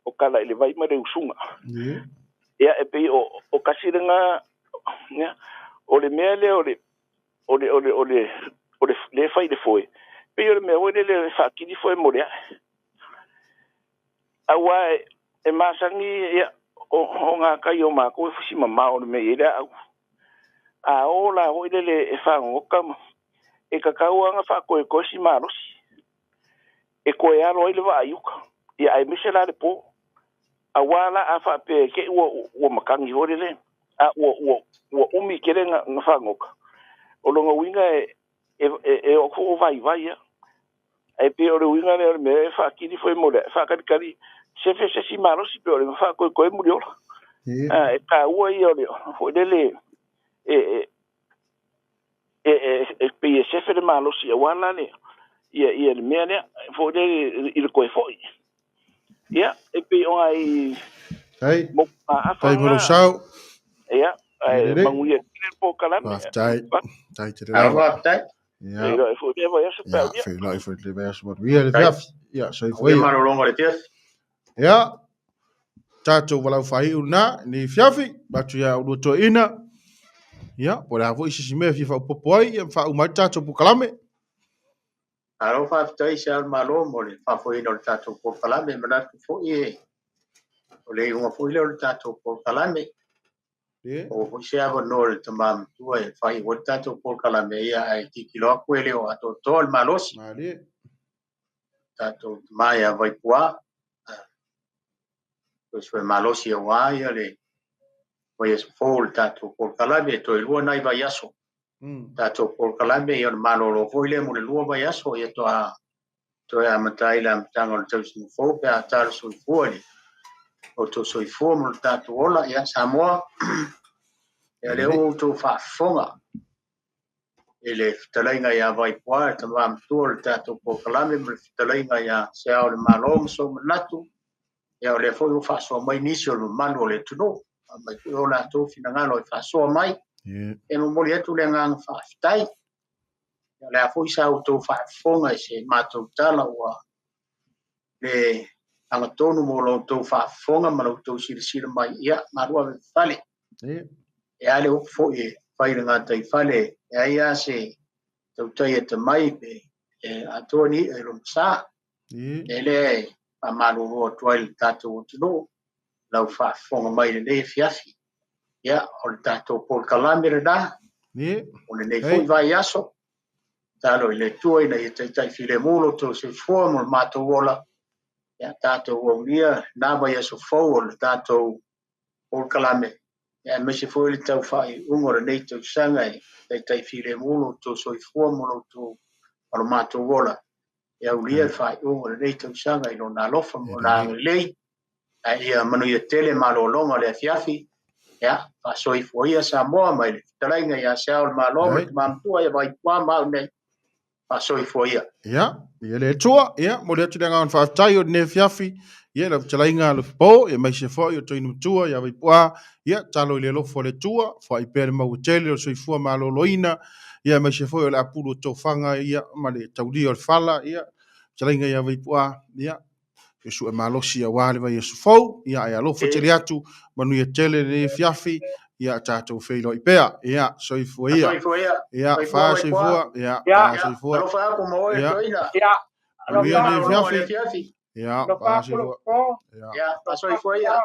o kala ele vai ma le usunga ia e pe o kasirenga ia o le mele o le fai le foi pe o le me o le fa ki di foi mo le awa e masangi ia o nga kai o ma ko fusi mama o me ira a ola o le e fa ngoka e ka kaua nga fa ko si marosi e ko ya lo ile va yuka ia ai misela le po a wala a fa pe ke o makangi ho le a o umi kere nga fa ngoka o longa winga e o ko vai ya e pe o le winga le me fa ki di foi mo le fa ka kali se fe se si marosi pe o le fa ko e muri ola e ka o ia le fo le pe se fe de malo si wala le ia le mea fo de il ko foi ia e pe o ai mo tai mo sao ia ai mangu ia po kala tai te lava tai ia fo de vai se pe ia fe lai fo le vai se ia le faf ia so foi ma longo le tes ia tato wala fai una ni fiafi batu ya udo ina ia po la vo isi me fi fa popoi ia fa uma tato pu kalame aro fa tai Seao'omālō mo le fa foi no tato pu kalame mana fo e o le uma foi le tato pu kalame o fo se ava no le tamam tu e fai o tato pu kalame ia ai ki kilo ko le o ato tol malos tato mai a Vaipu'a pues fue malosi o ia le pues fol tato por kalame to el lua nai vai aso tato por kalame ia malo lo foi le mo le lua vai aso ia to a matai la tanga o tau sin fo pe a tar so foi o to so fo mo tato ola ia Samoa ia le o to fa fonga ele talainga ia Vaipu'a tamam to tato por kalame mo talainga ia Seao'omālō so natu ia le foi fa so mai nisio lo mano le tuno mai o la to fina ngalo fa so mai e mo moli atu le ngang fa tai ya le foi sa auto fa fonga se mato tala wa le anga tonu mo lo to fa fonga ma lo to sir mai ia ma ro fale e ale o foi fai nga tai fale ia se tau tai e te mai pe atoni e rumsa ele a maloro toil tato tuno lau fa fonga mai le fiafi ya o tato por kalamere da o le foi vai aso talo le tuoi na e tai file molo to se formal mato wola ya tato o lia na vai aso fo le tato por kalame ya me se foi le tau fai ungora nei to sangai tai file molo to so formal to o mato wola ya ulia fai ungora nei to sangai no na lofa mo na lei ai manu ia tele malolonga le fiafi ya fa soi foi Samoa mai tarainga ya Seao'omālō me mamtua ia Vaipu'a ma nei fa soi foi ya le tua ya mo le tanga on fa tai o ne fiafi ya le tarainga Lofipo e mai se foi o toinu tua ya Vaipu'a ya talo le lo fo le tua fo i per mau tele o soi fu maloloina ya mai se foi o le apulu tofanga ya ma le tauli o fala ya tarainga ya Vaipu'a ya Yesu e malosi a wale vai Yesu fou, ia e alo fotele atu, manu ia tele le fiafi, ia tātou feilo i pea, ia soifua ia, ia wha soifua, ia wha soifua, ia le fiafi, ia wha soifua, ia soifua ia.